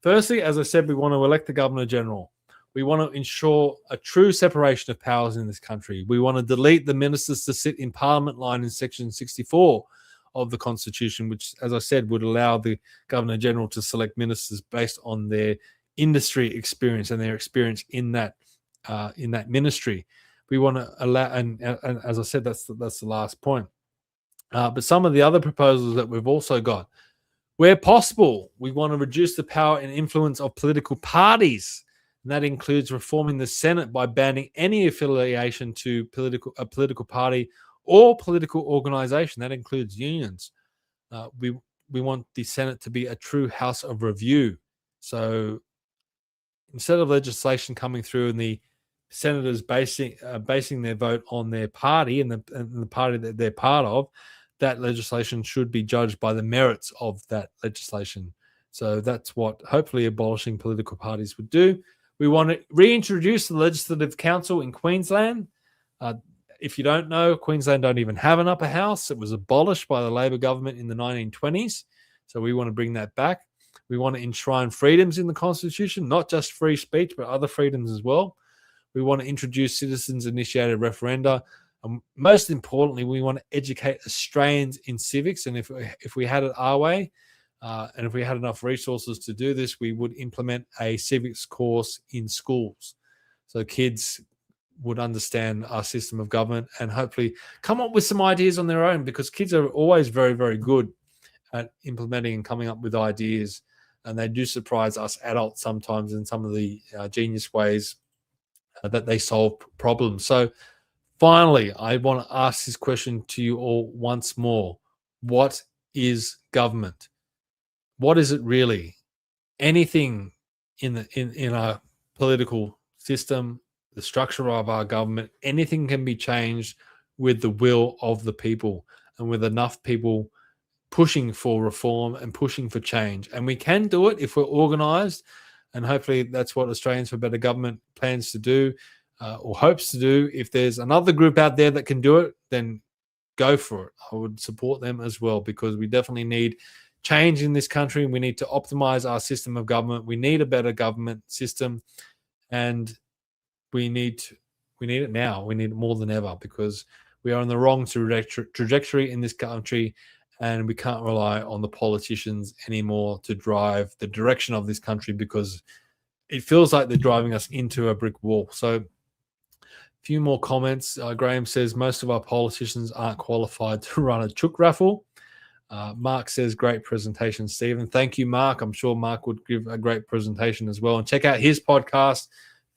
firstly, as I said, we want to elect the Governor-General. We want to ensure a true separation of powers in this country. We want to delete the ministers to sit in Parliament line in Section 64 of the Constitution, which, as I said, would allow the Governor-General to select ministers based on their industry experience and their experience in that ministry. We want to allow, and as I said, that's the last point. But some of the other proposals that we've also got, where possible, we want to reduce the power and influence of political parties. And that includes reforming the Senate by banning any affiliation to a political party or political organization. That includes unions. We want the Senate to be a true house of review. So instead of legislation coming through and the senators basing their vote on their party and the party that they're part of, that legislation should be judged by the merits of that legislation. So that's what hopefully abolishing political parties would do. We want to reintroduce the Legislative Council in Queensland. If you don't know, Queensland don't even have an upper house. It was abolished by the Labor government in the 1920s. So we want to bring that back. We want to enshrine freedoms in the Constitution, not just free speech, but other freedoms as well. We want to introduce citizens-initiated referenda. Most importantly, we want to educate Australians in civics. And if we had it our way, and if we had enough resources to do this, we would implement a civics course in schools. So kids would understand our system of government and hopefully come up with some ideas on their own, because kids are always very, very good at implementing and coming up with ideas. And they do surprise us adults sometimes in some of the genius ways that they solve problems. So finally, I want to ask this question to you all once more. What is government? What is it really? Anything in our political system, the structure of our government, anything can be changed with the will of the people and with enough people pushing for reform and pushing for change. And we can do it if we're organised, and hopefully that's what Australians for Better Government plans to do or hopes to do. If there's another group out there that can do it, then go for it. I would support them as well, because we definitely need change in this country. We need to optimize our system of government. We need a better government system, and we need it now. We need it more than ever, because we are on the wrong trajectory in this country, and we can't rely on the politicians anymore to drive the direction of this country, because it feels like they're driving us into a brick wall. So a few more comments. Graham says most of our politicians aren't qualified to run a chook raffle. Mark says, great presentation, Stephen. Thank you, Mark. I'm sure Mark would give a great presentation as well. And check out his podcast,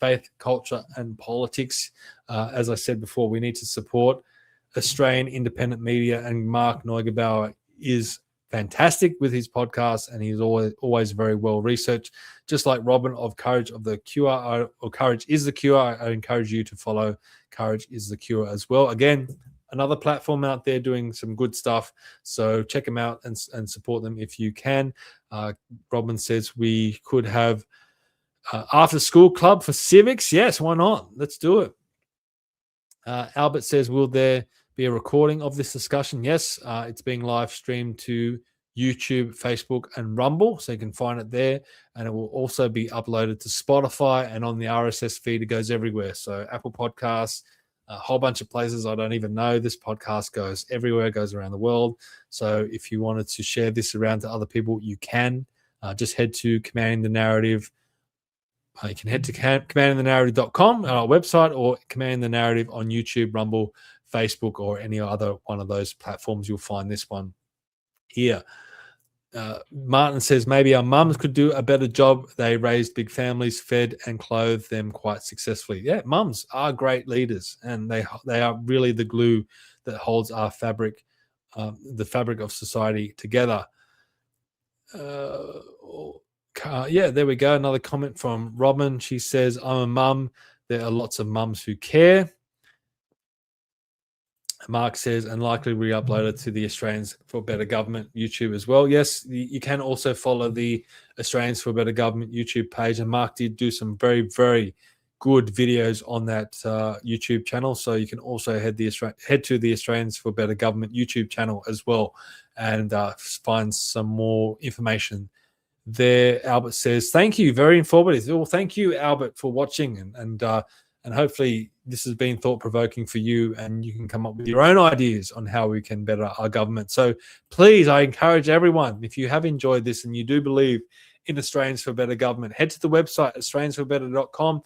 faith, culture, and politics. As I said before, we need to support Australian independent media, and Mark Neugebauer is fantastic with his podcast, and he's always very well researched. Just like Robin of Courage of the Cure, or Courage is the Cure, I encourage you to follow Courage is the Cure as well. Again, another platform out there doing some good stuff, so check them out and support them if you can. Robin says we could have after school club for civics. Yes, why not? Let's do it. Albert says, will there be a recording of this discussion? Yes, it's being live streamed to YouTube, Facebook, and Rumble, so you can find it there, and it will also be uploaded to Spotify and on the RSS feed. It goes everywhere, so Apple Podcasts, a whole bunch of places I don't even know. This podcast goes everywhere, goes around the world. So if you wanted to share this around to other people, you can. Just head to Commanding the Narrative. You can head to commandingthenarrative.com, our website, or Commanding the Narrative on YouTube, Rumble, Facebook, or any other one of those platforms. You'll find this one here. Martin says, maybe our mums could do a better job. They raised big families, fed and clothed them quite successfully. Yeah, mums are great leaders, and they are really the glue that holds our fabric, the fabric of society together. Yeah, there we go. Another comment from Robin. She says, I'm a mum. There are lots of mums who care. Mark says, and likely re-uploaded to the Australians for Better Government YouTube as well. Yes, you can also follow the Australians for Better Government YouTube page, and Mark did do some very, very good videos on that YouTube channel. So you can also head to the Australians for Better Government YouTube channel as well, and find some more information there. Albert says, thank you, very informative. Well, thank you, Albert, for watching, and hopefully this has been thought-provoking for you, and you can come up with your own ideas on how we can better our government. So please, I encourage everyone, if you have enjoyed this and you do believe in Australians for Better Government, head to the website, australiansforbetter.com,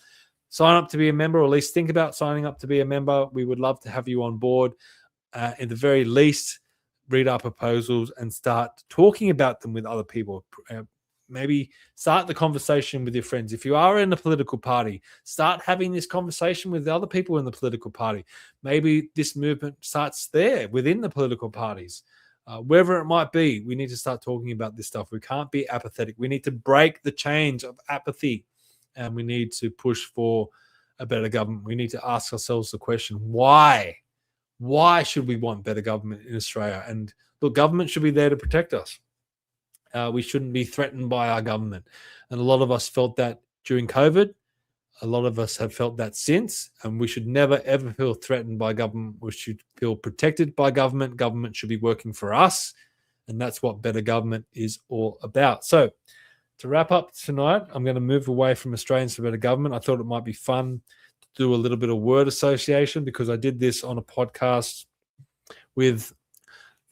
sign up to be a member, or at least think about signing up to be a member. We would love to have you on board. At the very least, read our proposals and start talking about them with other people. Maybe start the conversation with your friends. If you are in a political party, start having this conversation with the other people in the political party. Maybe this movement starts there within the political parties. Wherever it might be, we need to start talking about this stuff. We can't be apathetic. We need to break the chains of apathy, and we need to push for a better government. We need to ask ourselves the question, why? Why should we want better government in Australia? And look, government should be there to protect us. We shouldn't be threatened by our government. And a lot of us felt that during COVID. A lot of us have felt that since. And we should never, ever feel threatened by government. We should feel protected by government. Government should be working for us. And that's what better government is all about. So to wrap up tonight, I'm going to move away from Australians for Better Government. I thought it might be fun to do a little bit of word association, because I did this on a podcast with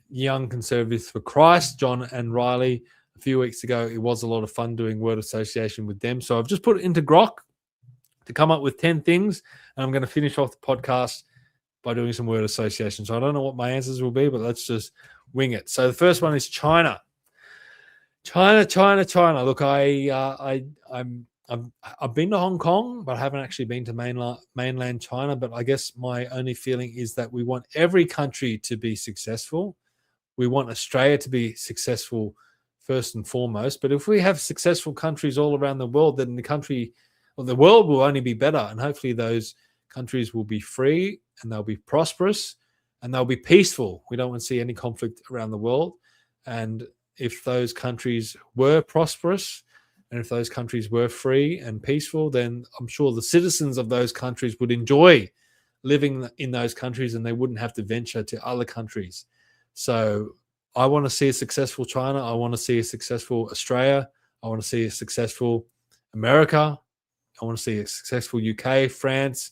Young Conservatives for Christ, John and Riley, a few weeks ago. It was a lot of fun doing word association with them. So I've just put it into Grok to come up with 10 things, and I'm going to finish off the podcast by doing some word association. So I don't know what my answers will be, but let's just wing it. So the first one is China. China. Look, I've been to Hong Kong, but I haven't actually been to mainland China. But I guess my only feeling is that we want every country to be successful. We want Australia to be successful first and foremost. But if we have successful countries all around the world, then the world will only be better. And hopefully those countries will be free, and they'll be prosperous, and they'll be peaceful. We don't want to see any conflict around the world. And if those countries were prosperous, and if those countries were free and peaceful, then I'm sure the citizens of those countries would enjoy living in those countries, and they wouldn't have to venture to other countries. So I want to see a successful China. I want to see a successful Australia. I want to see a successful America. I want to see a successful UK, France,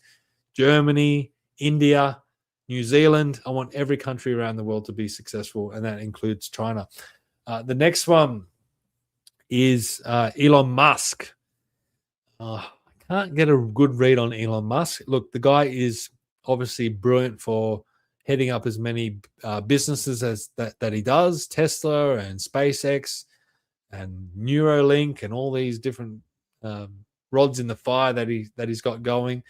Germany, India, New Zealand. I want every country around the world to be successful, and that includes China. The next one is Elon Musk. I can't get a good read on Elon Musk. Look, the guy is obviously brilliant for heading up as many businesses as that he does, Tesla and SpaceX and Neuralink and all these different rods in the fire that he's got going.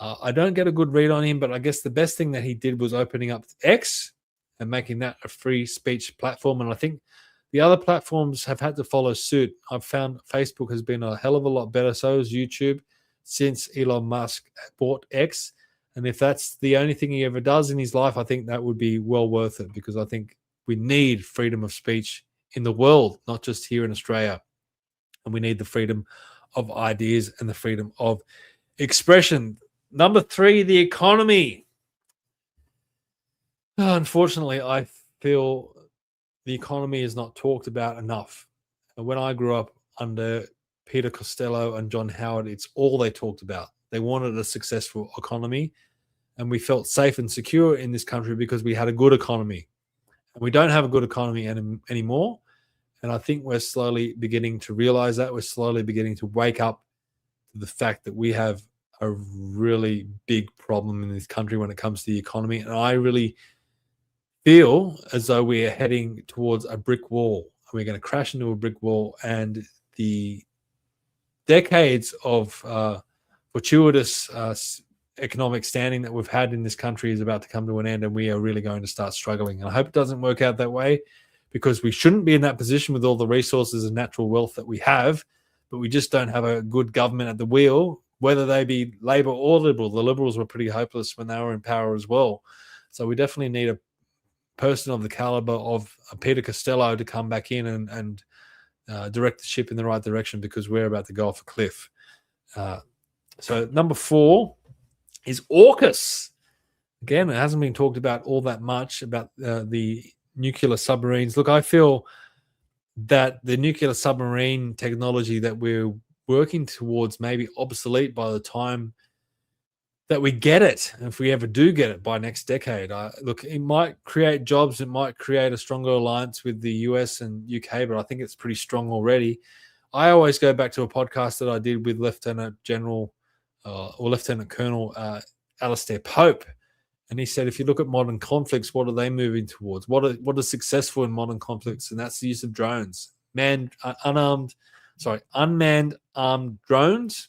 I don't get a good read on him, but I guess the best thing that he did was opening up X and making that a free speech platform. And I think the other platforms have had to follow suit. I've found Facebook has been a hell of a lot better. So has YouTube since Elon Musk bought X. And if that's the only thing he ever does in his life, I think that would be well worth it, because I think we need freedom of speech in the world, not just here in Australia. And we need the freedom of ideas and the freedom of expression. Number 3, the economy. Unfortunately, I feel the economy is not talked about enough. And when I grew up under Peter Costello and John Howard, it's all they talked about. They wanted a successful economy, and we felt safe and secure in this country because we had a good economy. And we don't have a good economy anymore. And I think we're slowly beginning to realize that. We're slowly beginning to wake up to the fact that we have a really big problem in this country when it comes to the economy. And I really feel as though we are heading towards a brick wall. We're going to crash into a brick wall, and the decades of fortuitous economic standing that we've had in this country is about to come to an end, and we are really going to start struggling. And I hope it doesn't work out that way, because we shouldn't be in that position with all the resources and natural wealth that we have, but we just don't have a good government at the wheel, whether they be Labor or Liberal. The Liberals were pretty hopeless when they were in power as well. So we definitely need a person of the caliber of Peter Costello to come back in and direct the ship in the right direction, because we're about to go off a cliff. So number 4 is AUKUS. Again, it hasn't been talked about all that much about the nuclear submarines. Look, I feel that the nuclear submarine technology that we're working towards may be obsolete by the time that we get it, if we ever do get it by next decade. Look, it might create jobs, it might create a stronger alliance with the US and UK, but I think it's pretty strong already. I always go back to a podcast that I did with Lieutenant Colonel Alastair Pope, and he said, if you look at modern conflicts, what are they moving towards? What is successful in modern conflicts? And that's the use of drones, unmanned armed drones.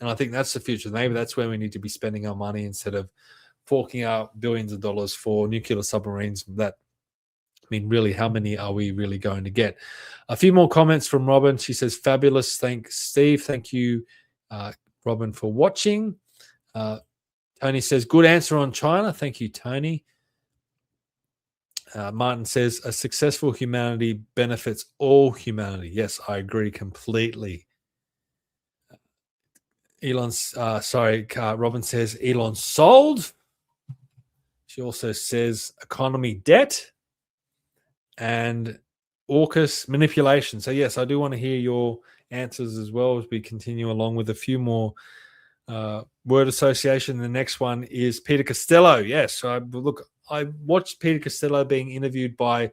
And I think that's the future. Maybe that's where we need to be spending our money, instead of forking out billions of dollars for nuclear submarines. Really, how many are we really going to get? A few more comments from Robin. She says, fabulous. Thanks, Steve. Thank you, Robin, for watching. Tony says, good answer on China. Thank you, Tony. Martin says, a successful humanity benefits all humanity. Yes, I agree completely. Robin says, Elon sold. She also says, economy debt and AUKUS manipulation. So, yes, I do want to hear your answers as well as we continue along with a few more word association. The next one is Peter Costello. Yes, I watched Peter Costello being interviewed by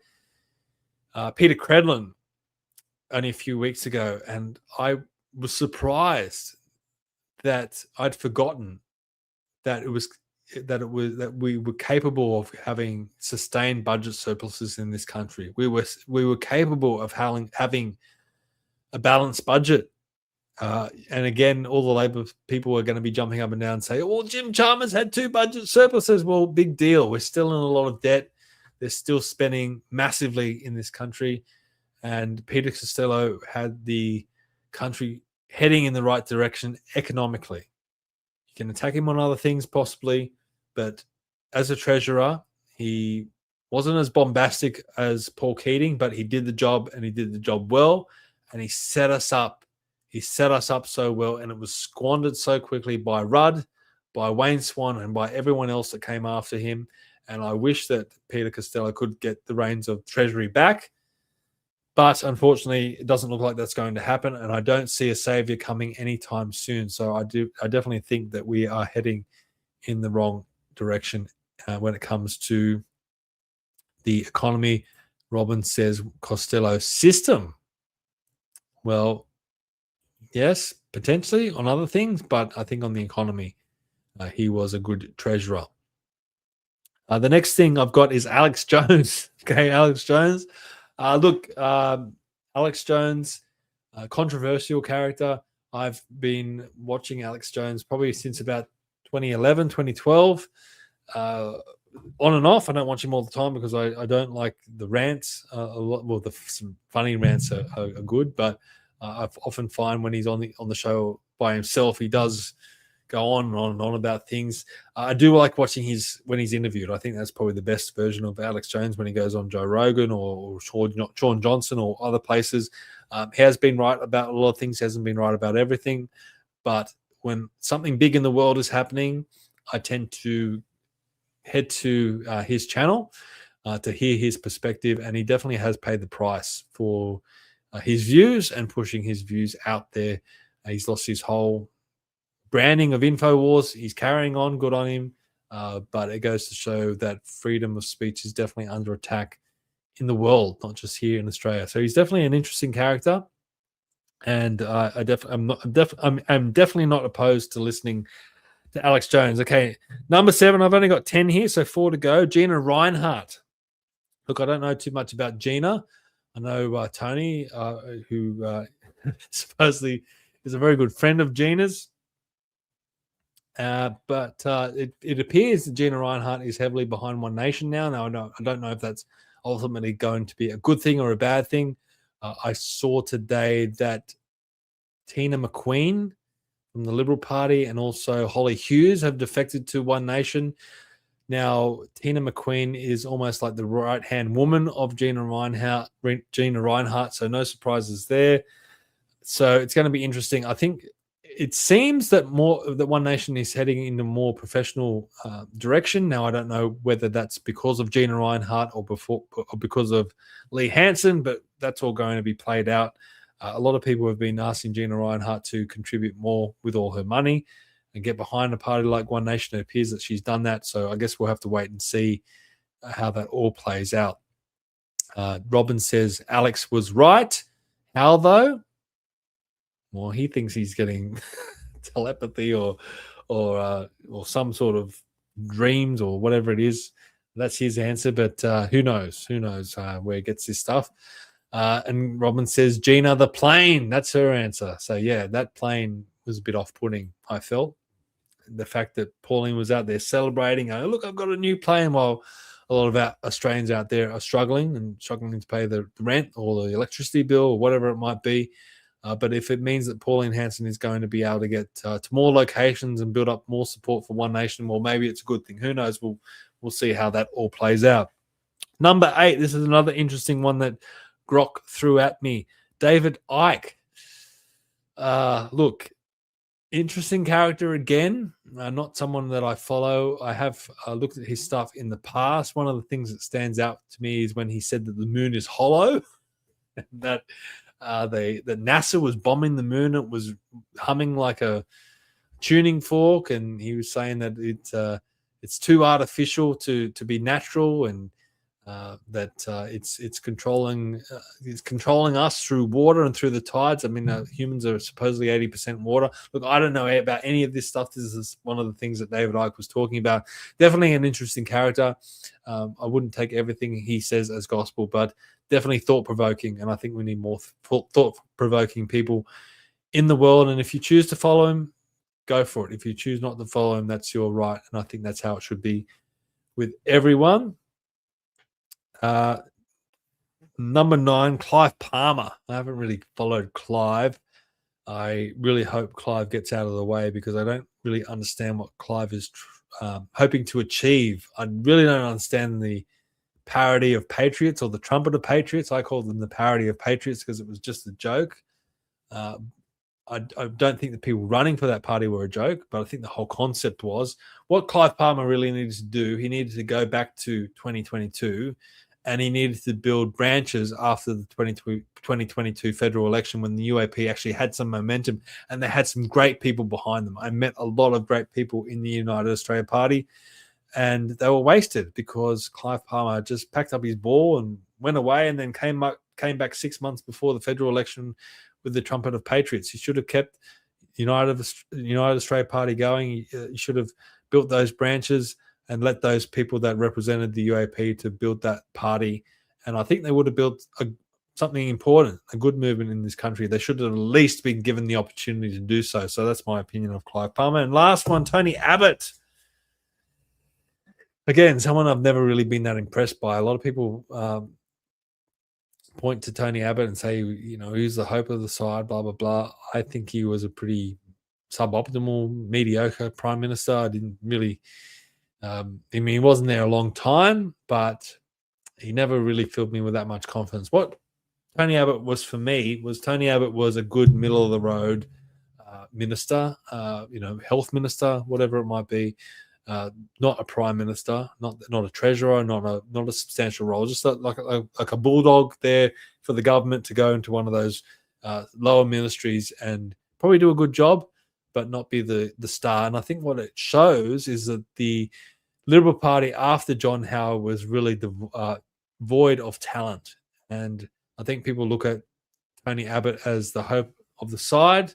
Peter Credlin only a few weeks ago, and I was surprised that I'd forgotten that we were capable of having sustained budget surpluses in this country. We were capable of having a balanced budget. And again, all the Labor people are going to be jumping up and down and say, well, Jim Chalmers had 2 budget surpluses. Well, big deal. We're still in a lot of debt. They're still spending massively in this country. And Peter Costello had the country heading in the right direction economically. You can attack him on other things possibly, but as a treasurer, he wasn't as bombastic as Paul Keating, but he did the job, and he did the job well, and he set us up. He set us up so well, and it was squandered so quickly by Rudd, by Wayne Swan, and by everyone else that came after him. And I wish that Peter Costello could get the reins of Treasury back. But unfortunately, it doesn't look like that's going to happen, and I don't see a savior coming anytime soon. So I definitely think that we are heading in the wrong direction when it comes to the economy. Robin says Costello system. Well, yes, potentially on other things, but I think on the economy, he was a good treasurer. The next thing I've got is Alex Jones. Okay, Alex Jones. Alex Jones, controversial character. I've been watching Alex Jones probably since about 2011, 2012. On and off. I don't watch him all the time because I don't like the rants a lot. Well, some funny rants are good, but I often find when he's on the show by himself, he does go on and on and on about things. I do like watching when he's interviewed. I think that's probably the best version of Alex Jones when he goes on Joe Rogan or Sean Johnson or other places. He has been right about a lot of things. He hasn't been right about everything. But when something big in the world is happening, I tend to head to his channel to hear his perspective. And he definitely has paid the price for his views and pushing his views out there. He's lost his whole branding of InfoWars. He's carrying on, good on him. But it goes to show that freedom of speech is definitely under attack in the world, not just here in Australia. So he's definitely an interesting character. And I'm definitely not opposed to listening to Alex Jones. Okay, number 7. I've only got 10 here, so 4 to go. Gina Reinhart. Look, I don't know too much about Gina. I know Tony, who supposedly is a very good friend of Gina's. But it appears that Gina Reinhart is heavily behind One Nation now. Now, I don't know if that's ultimately going to be a good thing or a bad thing. I saw today that Tina McQueen from the Liberal Party and also Holly Hughes have defected to One Nation. Now, Tina McQueen is almost like the right-hand woman of Gina Reinhart, so no surprises there. So it's going to be interesting. I think it seems that One Nation is heading into more professional direction. Now, I don't know whether that's because of Gina Reinhart or because of Lee Hansen, but that's all going to be played out. A lot of people have been asking Gina Reinhart to contribute more with all her money and get behind a party like One Nation. It appears that she's done that. So I guess we'll have to wait and see how that all plays out. Robin says Alex was right. How though? Well, he thinks he's getting telepathy or some sort of dreams or whatever it is. That's his answer, but who knows? Who knows where he gets this stuff? And Robin says, Gina, the plane. That's her answer. So, yeah, that plane was a bit off-putting, I felt. The fact that Pauline was out there celebrating, oh, look, I've got a new plane, while a lot of Australians out there are struggling to pay the rent or the electricity bill or whatever it might be. But if it means that Pauline Hanson is going to be able to get to more locations and build up more support for One Nation, well, maybe it's a good thing. Who knows? We'll see how that all plays out. Number 8, this is another interesting one that Grok threw at me. David Icke. Look, interesting character again. Not someone that I follow. I have looked at his stuff in the past. One of the things that stands out to me is when he said that the moon is hollow. that NASA was bombing the moon. It was humming like a tuning fork, and he was saying that it's too artificial to be natural, and that it's controlling us through water and through the tides. I mean, humans are supposedly 80% water. Look, I don't know about any of this stuff. This is one of the things that David Icke was talking about. Definitely an interesting character. I wouldn't take everything he says as gospel, but definitely thought-provoking, and I think we need more thought-provoking people in the world. And if you choose to follow him, go for it. If you choose not to follow him, that's your right, and I think that's how it should be with everyone. Number 9, Clive Palmer. I haven't really followed Clive. I really hope Clive gets out of the way because I don't really understand what Clive is hoping to achieve. I really don't understand the parody of Patriots or the trumpet of Patriots. I call them the parody of Patriots because it was just a joke. I don't think the people running for that party were a joke, but I think the whole concept was what Clive Palmer really needed to do. He needed to go back to 2022 and he needed to build branches after the 2022 federal election when the UAP actually had some momentum and they had some great people behind them. I met a lot of great people in the United Australia Party and they were wasted because Clive Palmer just packed up his ball and went away and then came back 6 months before the federal election with the trumpet of Patriots. He should have kept United Australia Party going. He should have built those branches and let those people that represented the UAP to build that party. And I think they would have built something important, a good movement in this country. They should have at least been given the opportunity to do so. So that's my opinion of Clive Palmer. And last one, Tony Abbott. Again, someone I've never really been that impressed by. A lot of people point to Tony Abbott and say, he's the hope of the side, blah, blah, blah. I think he was a pretty suboptimal, mediocre prime minister. I didn't really, he wasn't there a long time, but he never really filled me with that much confidence. What Tony Abbott was for me was Tony Abbott was a good middle of the road minister, health minister, whatever it might be. Not a prime minister, not a treasurer, not a substantial role, just like a bulldog there for the government to go into one of those lower ministries and probably do a good job, but not be the star. And I think what it shows is that the Liberal Party after John Howard was really void of talent. And I think people look at Tony Abbott as the hope of the side,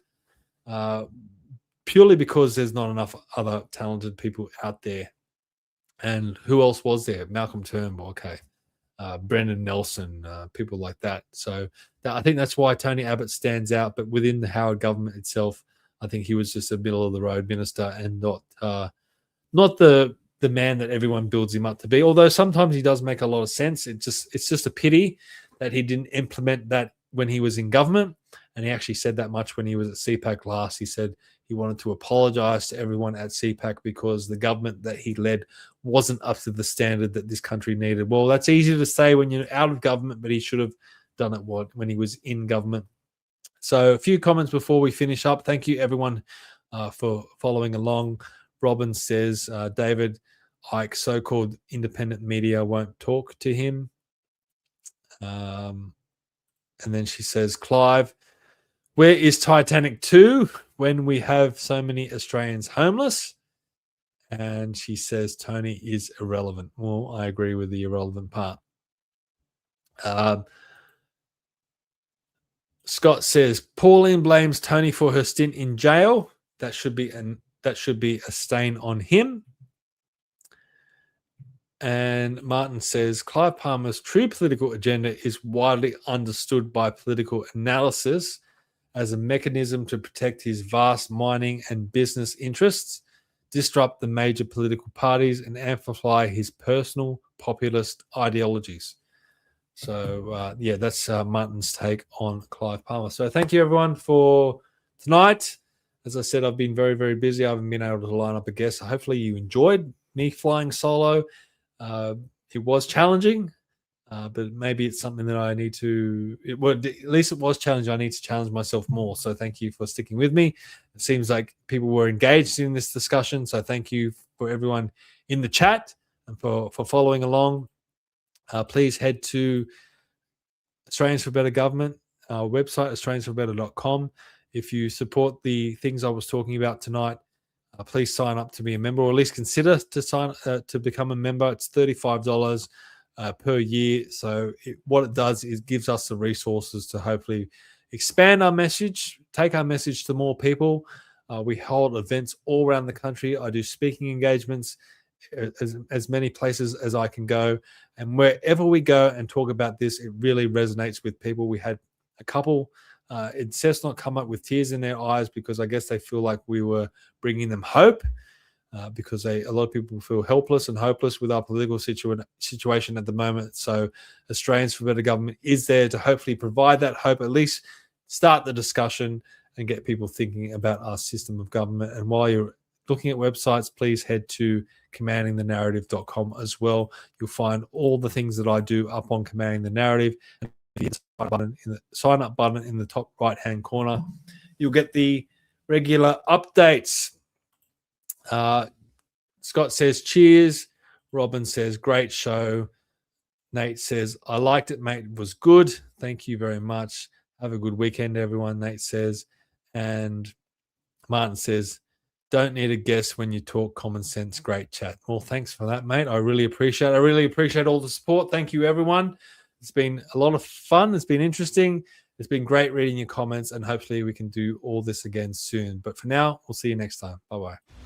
purely because there's not enough other talented people out there. And who else was there? Malcolm Turnbull, okay. Brendan Nelson, people like that. So I think that's why Tony Abbott stands out. But within the Howard government itself, I think he was just a middle-of-the-road minister and not the man that everyone builds him up to be. Although sometimes he does make a lot of sense. It's just a pity that he didn't implement that when he was in government. And he actually said that much when he was at CPAC last. He said he wanted to apologize to everyone at CPAC because the government that he led wasn't up to the standard that this country needed. Well, that's easy to say when you're out of government, but he should have done it when he was in government. So a few comments before we finish up. Thank you, everyone, for following along. Robin says, David Icke, so-called independent media won't talk to him. And then she says, Clive, where is Titanic 2 when we have so many Australians homeless? And she says Tony is irrelevant. Well, I agree with the irrelevant part. Scott says Pauline blames Tony for her stint in jail. That should be a stain on him. And Martin says Clive Palmer's true political agenda is widely understood by political analysis as a mechanism to protect his vast mining and business interests, disrupt the major political parties, and amplify his personal populist ideologies. So, that's Martin's take on Clive Palmer. So thank you, everyone, for tonight. As I said, I've been very, very busy. I haven't been able to line up a guest. Hopefully you enjoyed me flying solo. It was challenging, but maybe it's something that I need to, at least it was challenging. I need to challenge myself more. So thank you for sticking with me. It seems like people were engaged in this discussion. So thank you for everyone in the chat and for following along. Please head to Australians for Better Government, our website, australiansforbetter.com. If you support the things I was talking about tonight, please sign up to be a member, or at least consider to become a member. It's $35 per year. So what it does is gives us the resources to hopefully expand our message, take our message to more people. We hold events all around the country. I do speaking engagements as many places as I can go. And wherever we go and talk about this, it really resonates with people. We had a couple, it says not come up with tears in their eyes because I guess they feel like we were bringing them hope because a lot of people feel helpless and hopeless with our political situation at the moment. So Australians for Better Government is there to hopefully provide that hope, at least start the discussion and get people thinking about our system of government. And while you're looking at websites, please head to commandingthenarrative.com as well. You'll find all the things that I do up on Commanding the Narrative. And the sign up button in the top right hand corner, you'll get the regular updates. Scott says cheers. Robin says great show. Nate says I liked it, mate. It was good. Thank you very much. Have a good weekend, everyone. Nate says. And Martin says don't need a guess when you talk common sense. Great chat. Well, thanks for that, mate. I really appreciate it. I really appreciate all the support. Thank you, everyone. It's been a lot of fun. It's been interesting. It's been great reading your comments, and hopefully we can do all this again soon. But for now, we'll see you next time. Bye-bye.